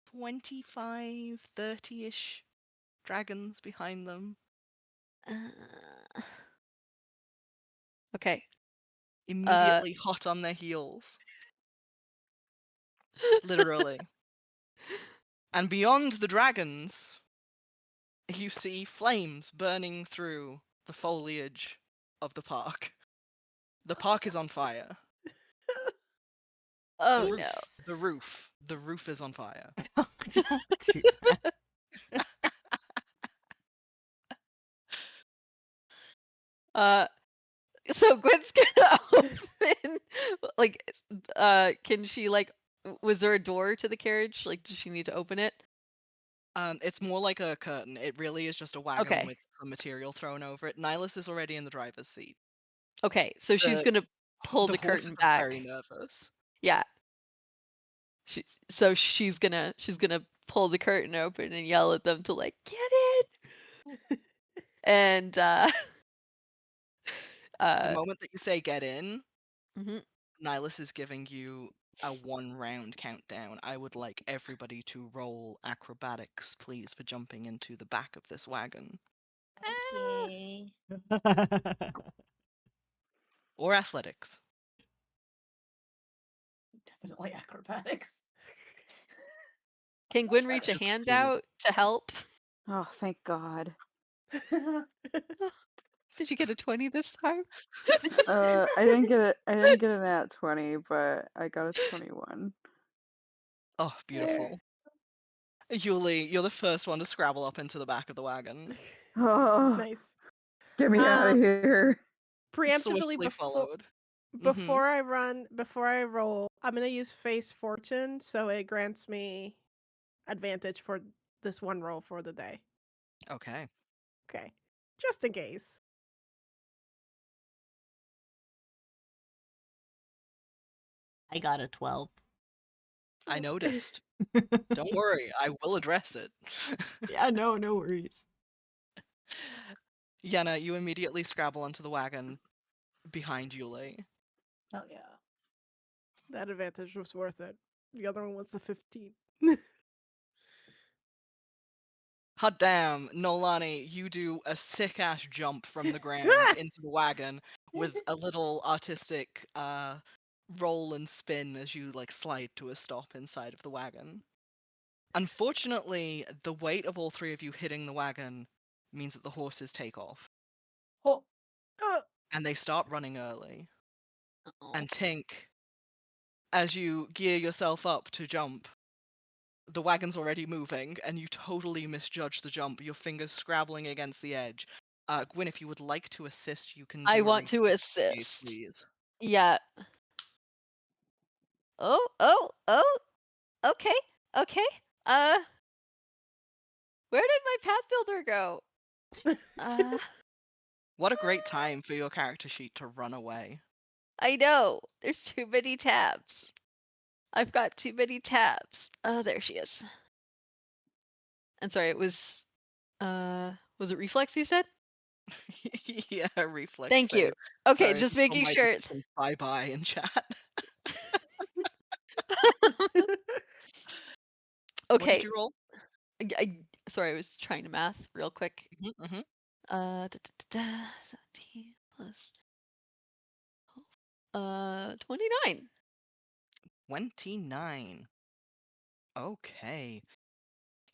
25, 30-ish dragons behind them. Okay. Immediately hot on their heels. Literally. And beyond the dragons, you see flames burning through the foliage of the park. The park is on fire. Oh The no. roof. The roof is on fire. Don't do that. So Gwen's gonna open, like, can she, like, was there a door to the carriage? Like, does she need to open it? It's more like a curtain. It really is just a wagon Okay. with some material thrown over it. Nihilus is already in the driver's seat. Okay, so she's The- gonna pull The the curtain horses are back. very nervous. Yeah. So she's gonna pull the curtain open and yell at them to, like, get in. And The uh moment that you say get in, mhm. Nihilus is giving you a 1-round countdown. I would like everybody to roll acrobatics, please, for jumping into the back of this wagon. Okay. Or athletics. Definitely acrobatics. Can Gwyn reach a Just hand see. out to help? Oh, thank God. Did you get a 20 this time? I didn't get it. I didn't get an at 20, but I got a 21. Oh, beautiful. Yulie, you're the first one to scrabble up into the back of the wagon. Oh, Nice. get me out of here. Preemptively Swiftly followed. before I roll, I'm gonna use face fortune, so it grants me advantage for this one roll for the day. Okay. Okay, just in case. I got a 12. I noticed. Don't worry, I will address it. Yeah, no worries. Yenna, you immediately scrabble onto the wagon behind Yulie. Oh yeah. That advantage was worth it. The other one was a 15. Hot damn, Noelani, you do a sick ass jump from the ground into the wagon with a little artistic roll and spin as you like slide to a stop inside of the wagon. Unfortunately, the weight of all three of you hitting the wagon means that the horses take off. Oh. And they start running early. Uh-oh. And Tink, as you gear yourself up to jump, the wagon's already moving, and you totally misjudge the jump, your fingers scrabbling against the edge. Gwyn, if you would like to assist, you can do I a want to reflex save, assist. please. Yeah. Oh, okay. Where did my path builder go? What a great time for your character sheet to run away. I know. There's too many tabs. I've got too many tabs. Oh, there she is. And sorry, it was it reflex you said? Yeah, reflex Thank you. save. Okay, Sorry, I just just saw making my sure. assistant bye-bye in chat. What did Okay. you roll? Sorry, I was trying to math real quick. Mm-hmm. 17 plus 29. 29. Okay.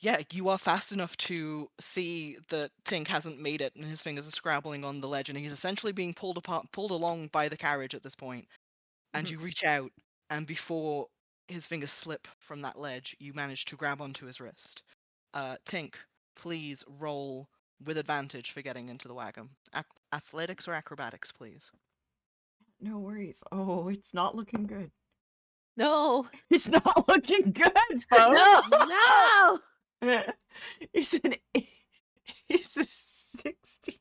Yeah, you are fast enough to see that Tink hasn't made it and his fingers are scrabbling on the ledge and he's essentially being pulled along by the carriage at this point. And Mhm. you reach out and before his fingers slip from that ledge, you manage to grab onto his wrist. Tink, please roll with advantage for getting into the wagon. Athletics or acrobatics, please. No worries. Oh, it's not looking good. No. It's not looking good, folks. No. No! It's a 16.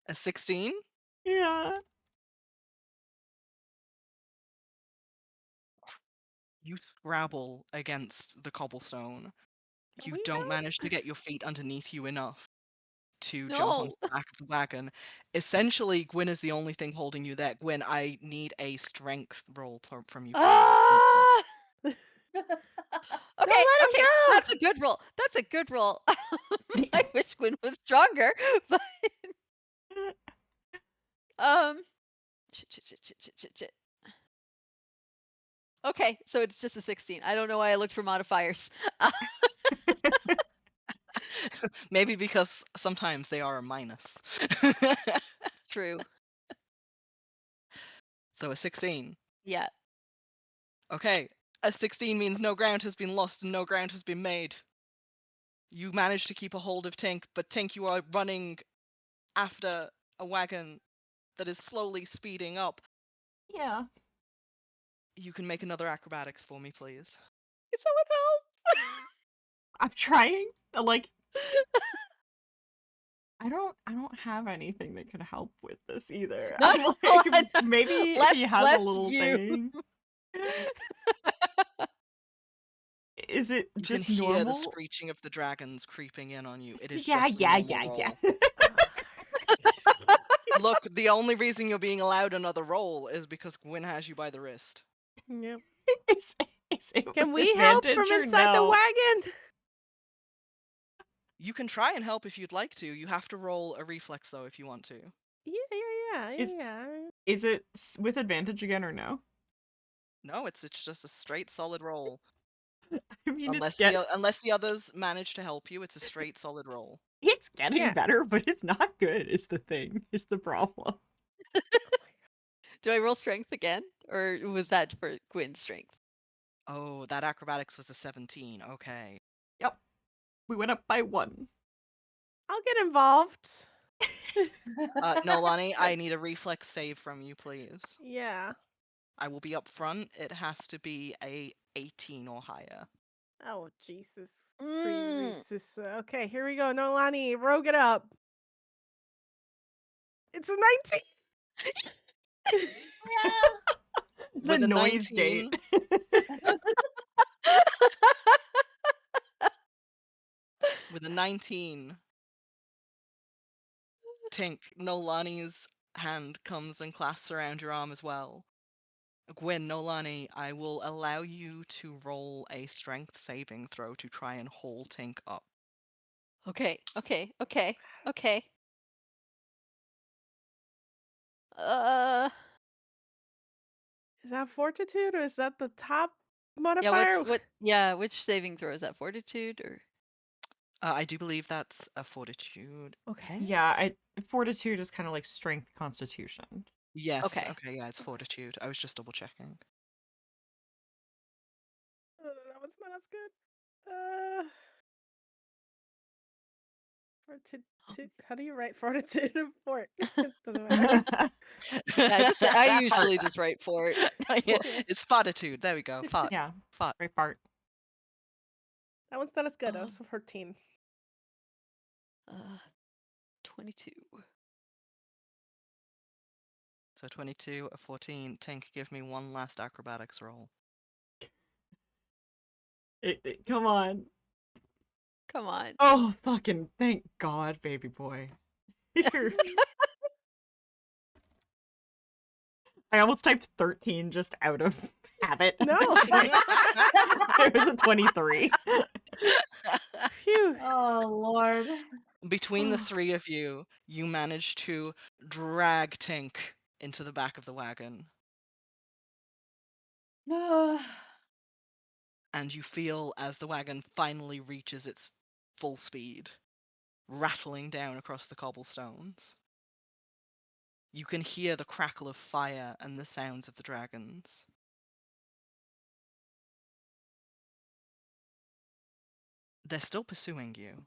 A 16? Yeah. You scrabble against the cobblestone. Can You we don't help? manage to get your feet underneath you enough to jump onto No. the back of the wagon. Essentially, Gwyn is the only thing holding you there. Gwyn, I need a strength roll from you, please. Ah! Okay. Okay, let him okay, go! that's a good roll. That's a good roll. I wish Gwyn was stronger, but shit. Okay, so it's just a 16. I don't know why I looked for modifiers. Maybe because sometimes they are a minus. True. So a 16. Yeah. Okay, a 16 means no ground has been lost and no ground has been made. You manage to keep a hold of Tink, but Tink, you are running after a wagon that is slowly speeding up. Yeah. You can make another acrobatics for me, please. Can someone help? I'm trying. Like, I don't have anything that could help with this either. No, I'm like, maybe if he has a bless little you. thing. Is it You just can hear normal? the screeching of the dragons creeping in on you. It is Yeah. just a normal roll. Look, the only reason you're being allowed another roll is because Gwyn has you by the wrist. Yep. Is it Can with we help from advantage or inside the no? wagon? You can try and help if you'd like to. You have to roll a reflex, though, if you want to. Yeah. Is it with advantage again or no? No, it's just a straight solid roll. I mean, Unless the others manage to help you, it's a straight solid roll. it's getting Yeah. better, but it's not good. Is the thing? Is the problem? Do I roll strength again? Or was that for Gwyn's strength? Oh, that acrobatics was a 17. Okay. Yep. We went up by 1. I'll get involved. Noelani, I need a reflex save from you, please. Yeah. I will be up front. It has to be a 18 or higher. Oh, Jesus. Mm. Jesus. Okay, here we go. Noelani, rogue it up. It's a 19. The With a noise 19, gate. with a 19, Tink, Noelani's hand comes and clasps around your arm as well. Gwyn, Noelani, I will allow you to roll a strength saving throw to try and haul Tink up. Okay. Is that fortitude or is that the top modifier? Which saving throw is that? Fortitude or I do believe that's a fortitude. Okay. Yeah, fortitude is kind of like strength constitution. Yes. Okay. Okay, yeah, it's fortitude. I was just double checking. That one's not as good. Fortitude. How do you write fortitude and fort? It doesn't matter. I usually just write fort. Yeah, it's fortitude. There we go. Fart. Yeah, Fart. great part. That one's not as good. Oh. That's a 14. 22. So 22, a 14. Tink, give me one last acrobatics roll. Come on. Come on. Oh, fucking thank God, baby boy. I almost typed 13 just out of habit at No. this point. It was a 23. Phew. Oh Lord. Between the three of you, you manage to drag Tink into the back of the wagon, No. and you feel as the wagon finally reaches its full speed, rattling down across the cobblestones. You can hear the crackle of fire and the sounds of the dragons. They're still pursuing you.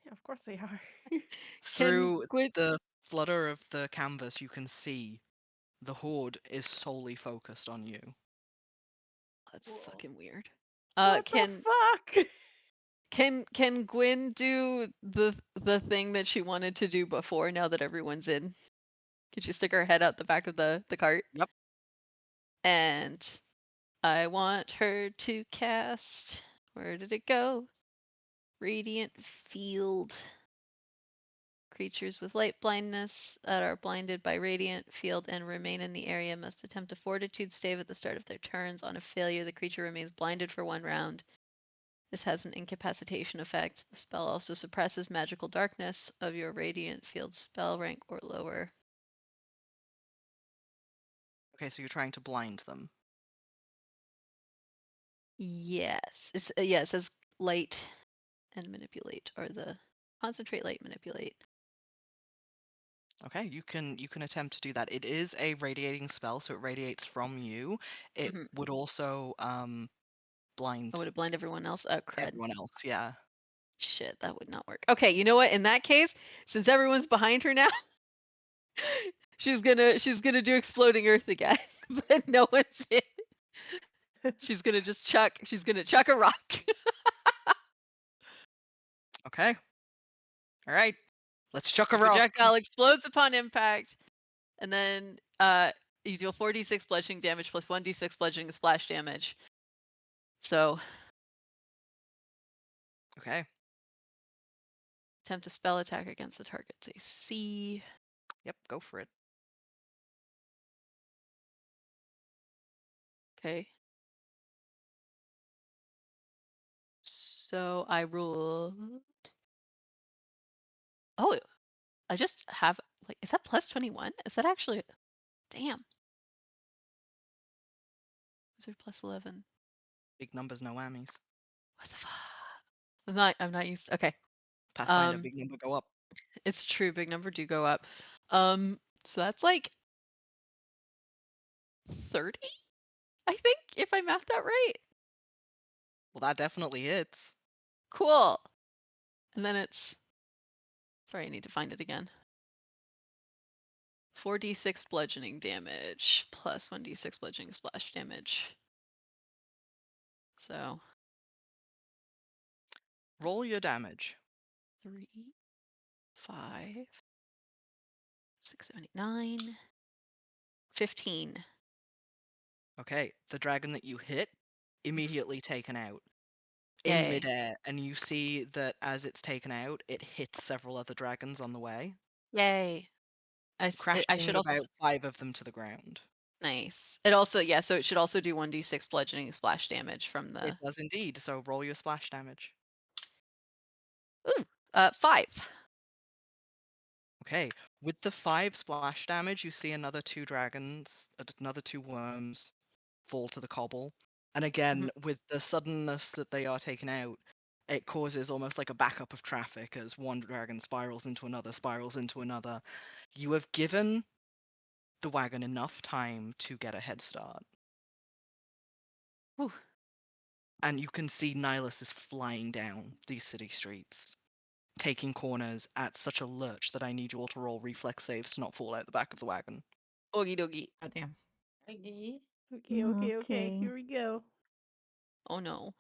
Yeah, of course they are. Through Gwyn- the flutter of the canvas, you can see the horde is solely focused on you. That's Whoa. fucking weird. What Can the fuck? can Gwyn do the thing that she wanted to do before? Now that everyone's in, could she stick her head out the back of the cart? Yep. And I want her to cast. Where did it go? Radiant field. Creatures with light blindness that are blinded by radiant field and remain in the area must attempt a fortitude save at the start of their turns. On a failure, the creature remains blinded for 1 round. This has an incapacitation effect. The spell also suppresses magical darkness of your radiant field spell rank or lower. Okay, so you're trying to blind them. Yes. It says light and manipulate are the concentrate, light, manipulate. Okay, you can attempt to do that. It is a radiating spell, so it radiates from you. It Mhm. would also blind Oh, would it blind everyone else? Oh, crud. everyone else. Yeah. Shit, that would not work. Okay, you know what? In that case, since everyone's behind her now, she's gonna do exploding earth again, but no one's in. She's gonna chuck a rock. Okay. All right. Let's chuck a The rock. projectile explodes upon impact, and then you deal 4d6 bludgeoning damage plus 1d6 bludgeoning splash damage. So Okay. attempt a spell attack against the target's AC. Yep. Go for it. Okay. So I rolled. Oh, I just have like, is that plus 21? Is that actually? Damn. Wizard plus 11. Big numbers, no whammies. What the fuck? I'm not used. Okay. Pathfinder, big number, go up. It's true. Big number do go up. So that's like 30, I think, if I math that right. Well, that definitely hits. Cool. And then it's. Sorry, I need to find it again. 4d6 bludgeoning damage plus 1d6 bludgeoning splash damage. So Roll your damage. 3, 5, 6, 7, 8, 9, 15. Okay, the dragon that you hit, immediately taken out. In Yay. midair, and you see that as it's taken out, it hits several other dragons on the way, Yay. I crashing should about also. 5 of them to the ground. Nice. It also, yeah, so it should also do 1d6 bludgeoning splash damage from the. It does indeed, so roll your splash damage. Ooh, 5. Okay, with the 5 splash damage, you see another 2 dragons, another 2 worms fall to the cobble. And again, with the suddenness that they are taken out, it causes almost like a backup of traffic as one dragon spirals into another, spirals into another. You have given the wagon enough time to get a head start. Whew. And you can see Nihilus is flying down these city streets, taking corners at such a lurch that I need you all to roll reflex saves to not fall out the back of the wagon. Okie dokie. Goddamn. Okay. Okay. Okay. Here we go. Oh no.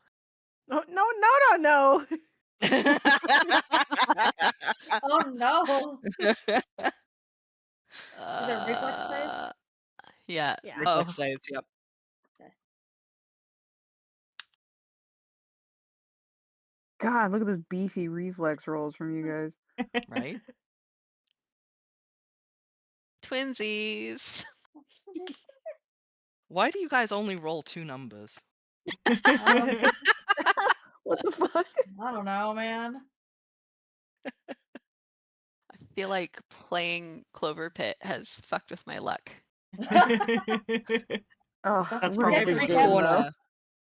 Oh, no. Oh no! Is it reflex saves? Yeah. Yeah. Reflex Oh, saves, yep. God, look at those beefy reflex rolls from you guys. Right? twinsies. Why do you guys only roll 2 numbers? What the fuck? I don't know, man. I feel like playing Clover Pit has fucked with my luck. Oh, That's we're probably Every what good it is. though.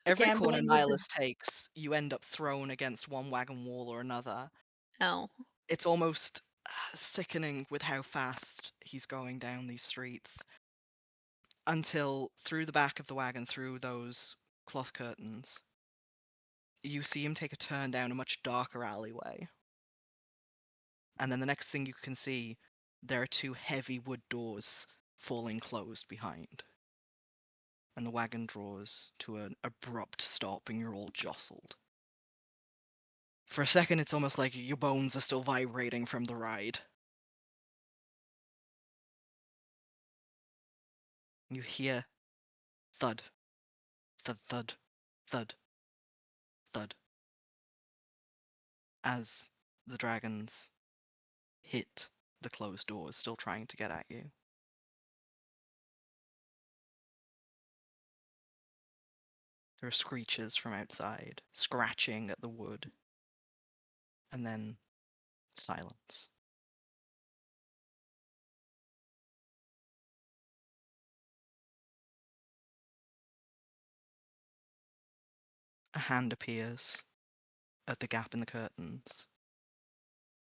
every corner Gambling with the- Nihilus takes, you end up thrown against one wagon wall or another. Oh. It's almost sickening with how fast he's going down these streets. Until through the back of the wagon, through those cloth curtains, you see him take a turn down a much darker alleyway. And then the next thing you can see, there are 2 heavy wood doors falling closed behind. And the wagon draws to an abrupt stop and you're all jostled. For a second, it's almost like your bones are still vibrating from the ride. You hear thud, thud, thud, thud, thud, as the dragons hit the closed doors, still trying to get at you. There are screeches from outside, scratching at the wood, and then silence. A hand appears at the gap in the curtains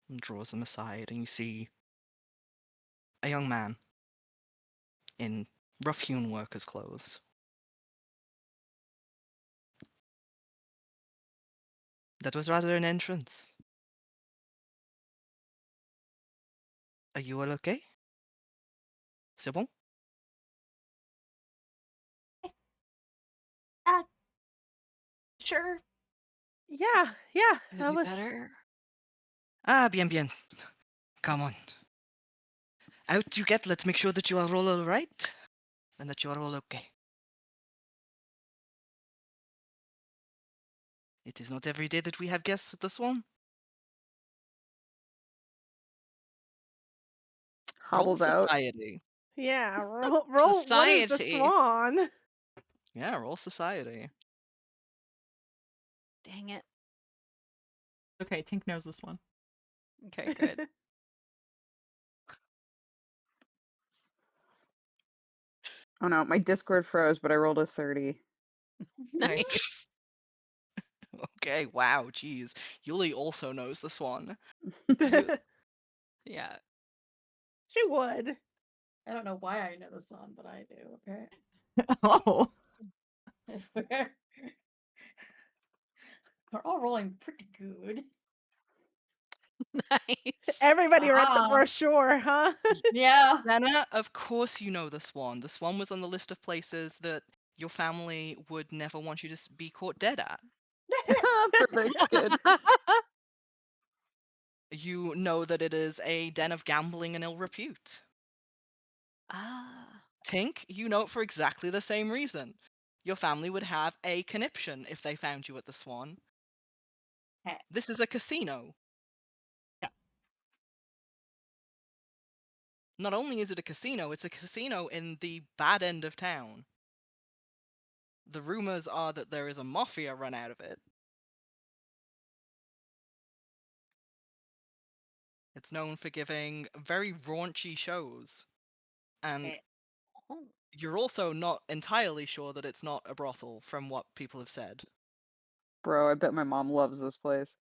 and draws them aside, and you see a young man in rough-hewn workers' clothes. That was rather an entrance. Are you all okay? C'est bon? Sure. Yeah. Could it That be was better? Ah, bien, bien. Come on. Out you get, let's make sure that you are all alright, and that you are all okay. It is not every day that we have guests at the Swan. Roll Hobbles out. society. yeah. Roll. What is the Society. swan? Yeah, roll society. Dang it. Okay, Tink knows this one. Okay, good. Oh no, my Discord froze, but I rolled a 30. Nice. Okay, wow, jeez. Yulie also knows the Swan. Yeah. She would. I don't know why I know the song, but I do. Okay. Oh. We're all rolling pretty good. Nice. Everybody read the Aha. brochure, huh? Yeah. Yenna, of course you know the Swan. The Swan was on the list of places that your family would never want you to be caught dead at. Perfect, good. You know that it is a den of gambling and ill repute. Ah. Tink, you know it for exactly the same reason. Your family would have a conniption if they found you at the Swan. Heh. This is a casino. Yeah. Not only is it a casino, it's a casino in the bad end of town. The rumors are that there is a mafia run out of it. It's known for giving very raunchy shows. And Oh. you're also not entirely sure that it's not a brothel from what people have said. Bro, I bet my mom loves this place.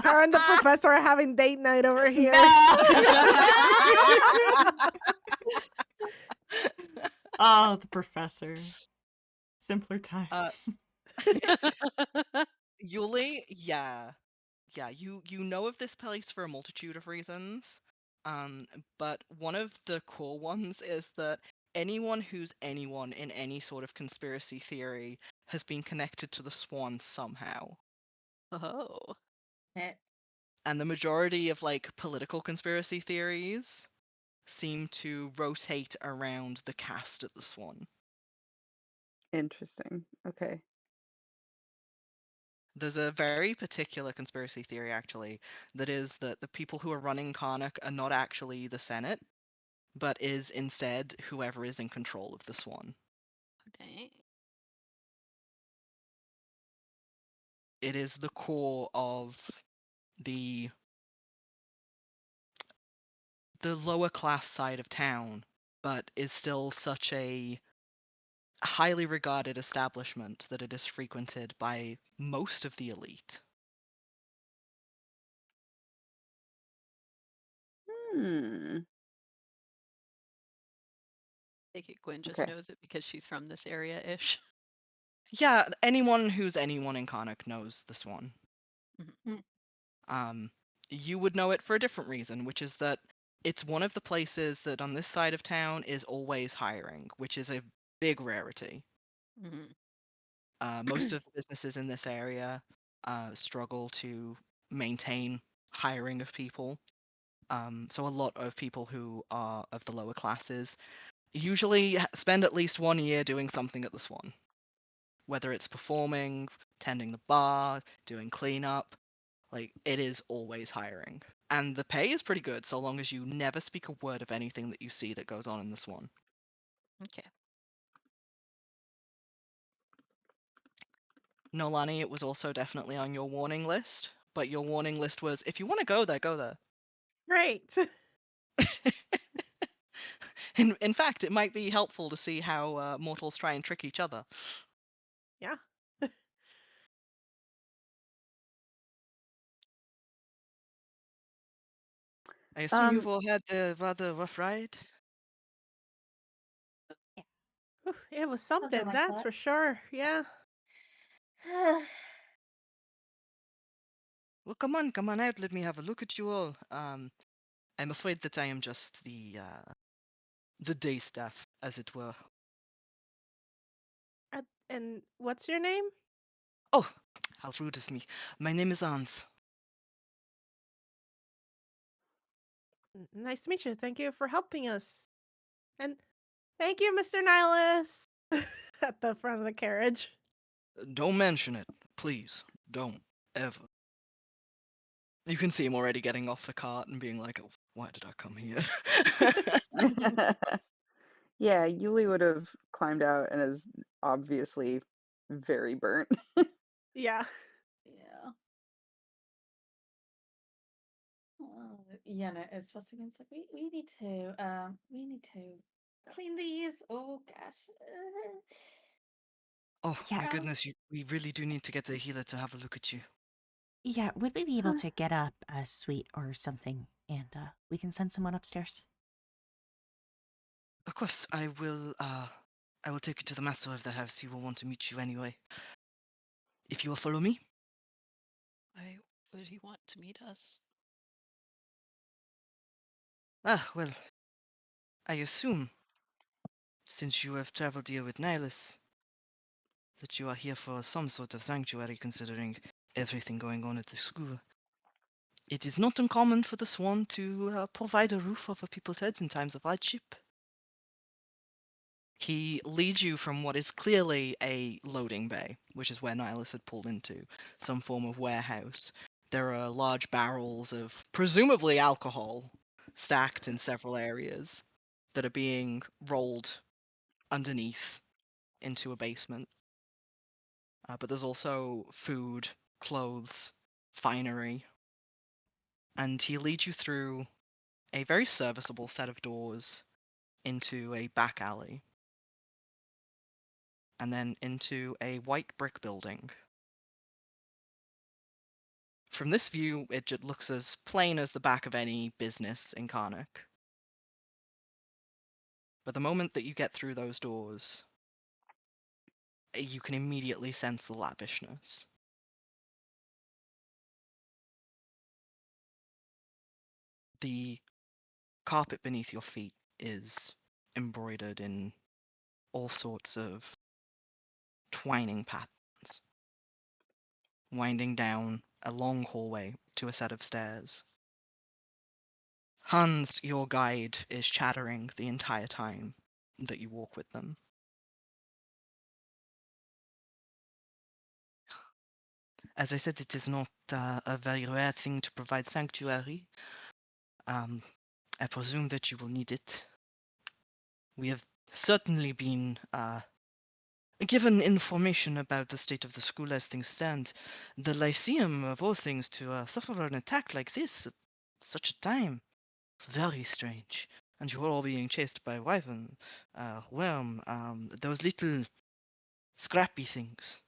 Her and the professor are having date night over here. Oh, the professor. Simpler times. Yulie, yeah, you know of this place for a multitude of reasons. But one of the core ones is that anyone who's anyone in any sort of conspiracy theory has been connected to the Swan somehow. Oh. Eh, And the majority of like political conspiracy theories seem to rotate around the cast at the Swan. Interesting. Okay. There's a very particular conspiracy theory, actually, that is that the people who are running Carnocht are not actually the Senate, but is instead whoever is in control of the Swan. Dang. It is the core of the lower class side of town, but is still such a highly regarded establishment that it is frequented by most of the elite. Hmm. Take it Gwyn just Okay. knows it because she's from this area-ish. Yeah, anyone who's anyone in Carnocht knows the Swan. mm, You would know it for a different reason, which is that it's one of the places that on this side of town is always hiring, which is a big rarity. Most of the businesses in this area struggle to maintain hiring of people. So a lot of people who are of the lower classes usually spend at least 1 year doing something at the Swan. Whether it's performing, tending the bar, doing cleanup, like it is always hiring. And the pay is pretty good so long as you never speak a word of anything that you see that goes on in the Swan. Okay. Noelani, it was also definitely on your warning list, but your warning list was if you want to go there, go there. Great. In fact, it might be helpful to see how mortals try and trick each other. Yeah. I assume you've all had a rather rough ride? Oof, it was Something something, like that's that. for sure. Yeah. Well, come on out. Let me have a look at you all. I'm afraid that I am just the day staff, as it were. And what's your name? Oh, how rude of me. My name is Ans. Nice to meet you. Thank you for helping us. And thank you, Mr. Nihilus. At the front of the carriage. Don't mention it, please. Don't ever. You can see him already getting off the cart and being like, "Oh, why did I come here?" Yeah, Yulie would have climbed out and is obviously very burnt. Yeah. Yeah. Yenna is fussing and it's like, we need to clean these. Oh gosh. Oh my Yeah. goodness, we really do need to get a healer to have a look at you. Yeah, would we be able to get up a suite or something and we can send someone upstairs? Of course, I will take you to the master of the house. He will want to meet you anyway. If you will follow me. Why would he want to meet us? Ah, well, I assume, since you have traveled here with Nihilus, that you are here for some sort of sanctuary, considering everything going on at the school. It is not uncommon for the Swan to provide a roof over people's heads in times of hardship. He leads you from what is clearly a loading bay, which is where Nihilus had pulled into, some form of warehouse. There are large barrels of presumably alcohol stacked in several areas that are being rolled underneath into a basement. But there's also food, clothes, finery. And he leads you through a very serviceable set of doors into a back alley. And then into a white brick building. From this view, it just looks as plain as the back of any business in Carnocht. But the moment that you get through those doors, you can immediately sense the lavishness. The carpet beneath your feet is embroidered in all sorts of twining patterns, winding down a long hallway to a set of stairs. Hans, your guide, is chattering the entire time that you walk with them. As I said, it is not a very rare thing to provide sanctuary. I presume that you will need it. We have certainly been given information about the state of the school as things stand. The Lyceum, of all things, to suffer an attack like this at such a time. Very strange. And you are all being chased by wyvern, worm, those little scrappy things.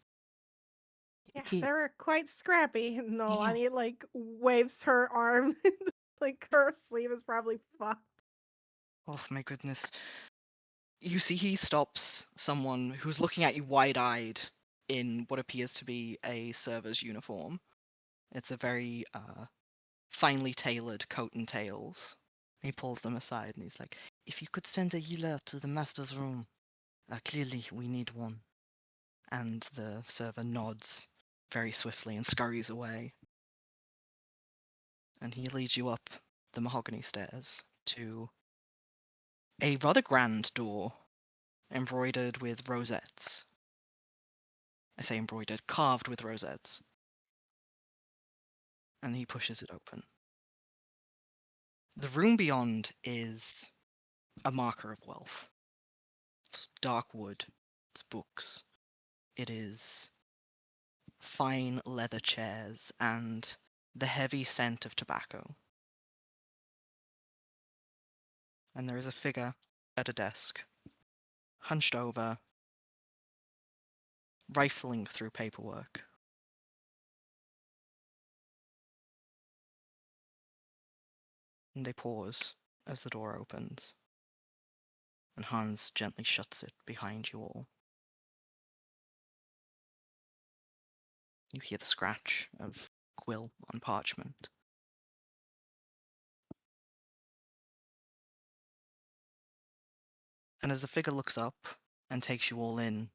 Yeah, Do- they were quite scrappy. No, Yeah. Ani like waves her arm. Like her sleeve is probably fucked. Oh my goodness. You see he stops someone who's looking at you wide-eyed in what appears to be a server's uniform. It's a very finely tailored coat and tails. He pulls them aside and he's like, if you could send a healer to the master's room, clearly we need one. And the server nods very swiftly and scurries away. And he leads you up the mahogany stairs to a rather grand door embroidered with rosettes. I say embroidered, carved with rosettes. And he pushes it open. The room beyond is a marker of wealth. It's dark wood, it's books, it is fine leather chairs, and the heavy scent of tobacco. And there is a figure at a desk, hunched over, rifling through paperwork. And they pause as the door opens, and Hans gently shuts it behind you all. You hear the scratch of quill on parchment. And as the figure looks up and takes you all in,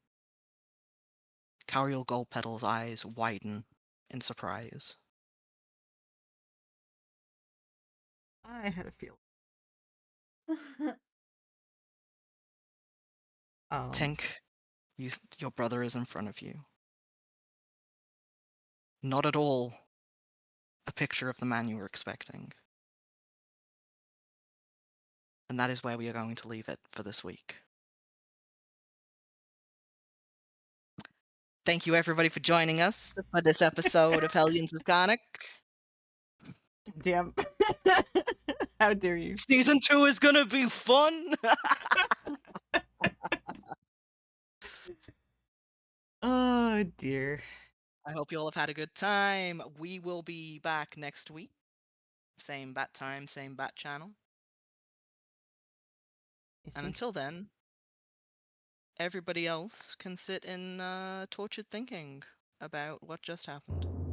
Cariel Goldpetal's eyes widen in surprise. I had a feeling. Tink, your brother is in front of you. Not at all a picture of the man you were expecting. And that is where we are going to leave it for this week. Thank you everybody for joining us for this episode of Hellions of Carnocht. Damn. How dare you? Season 2 is gonna be fun! Oh dear. I hope you all have had a good time. We will be back next week. Same bat time, same bat channel. And until then, everybody else can sit in tortured thinking about what just happened.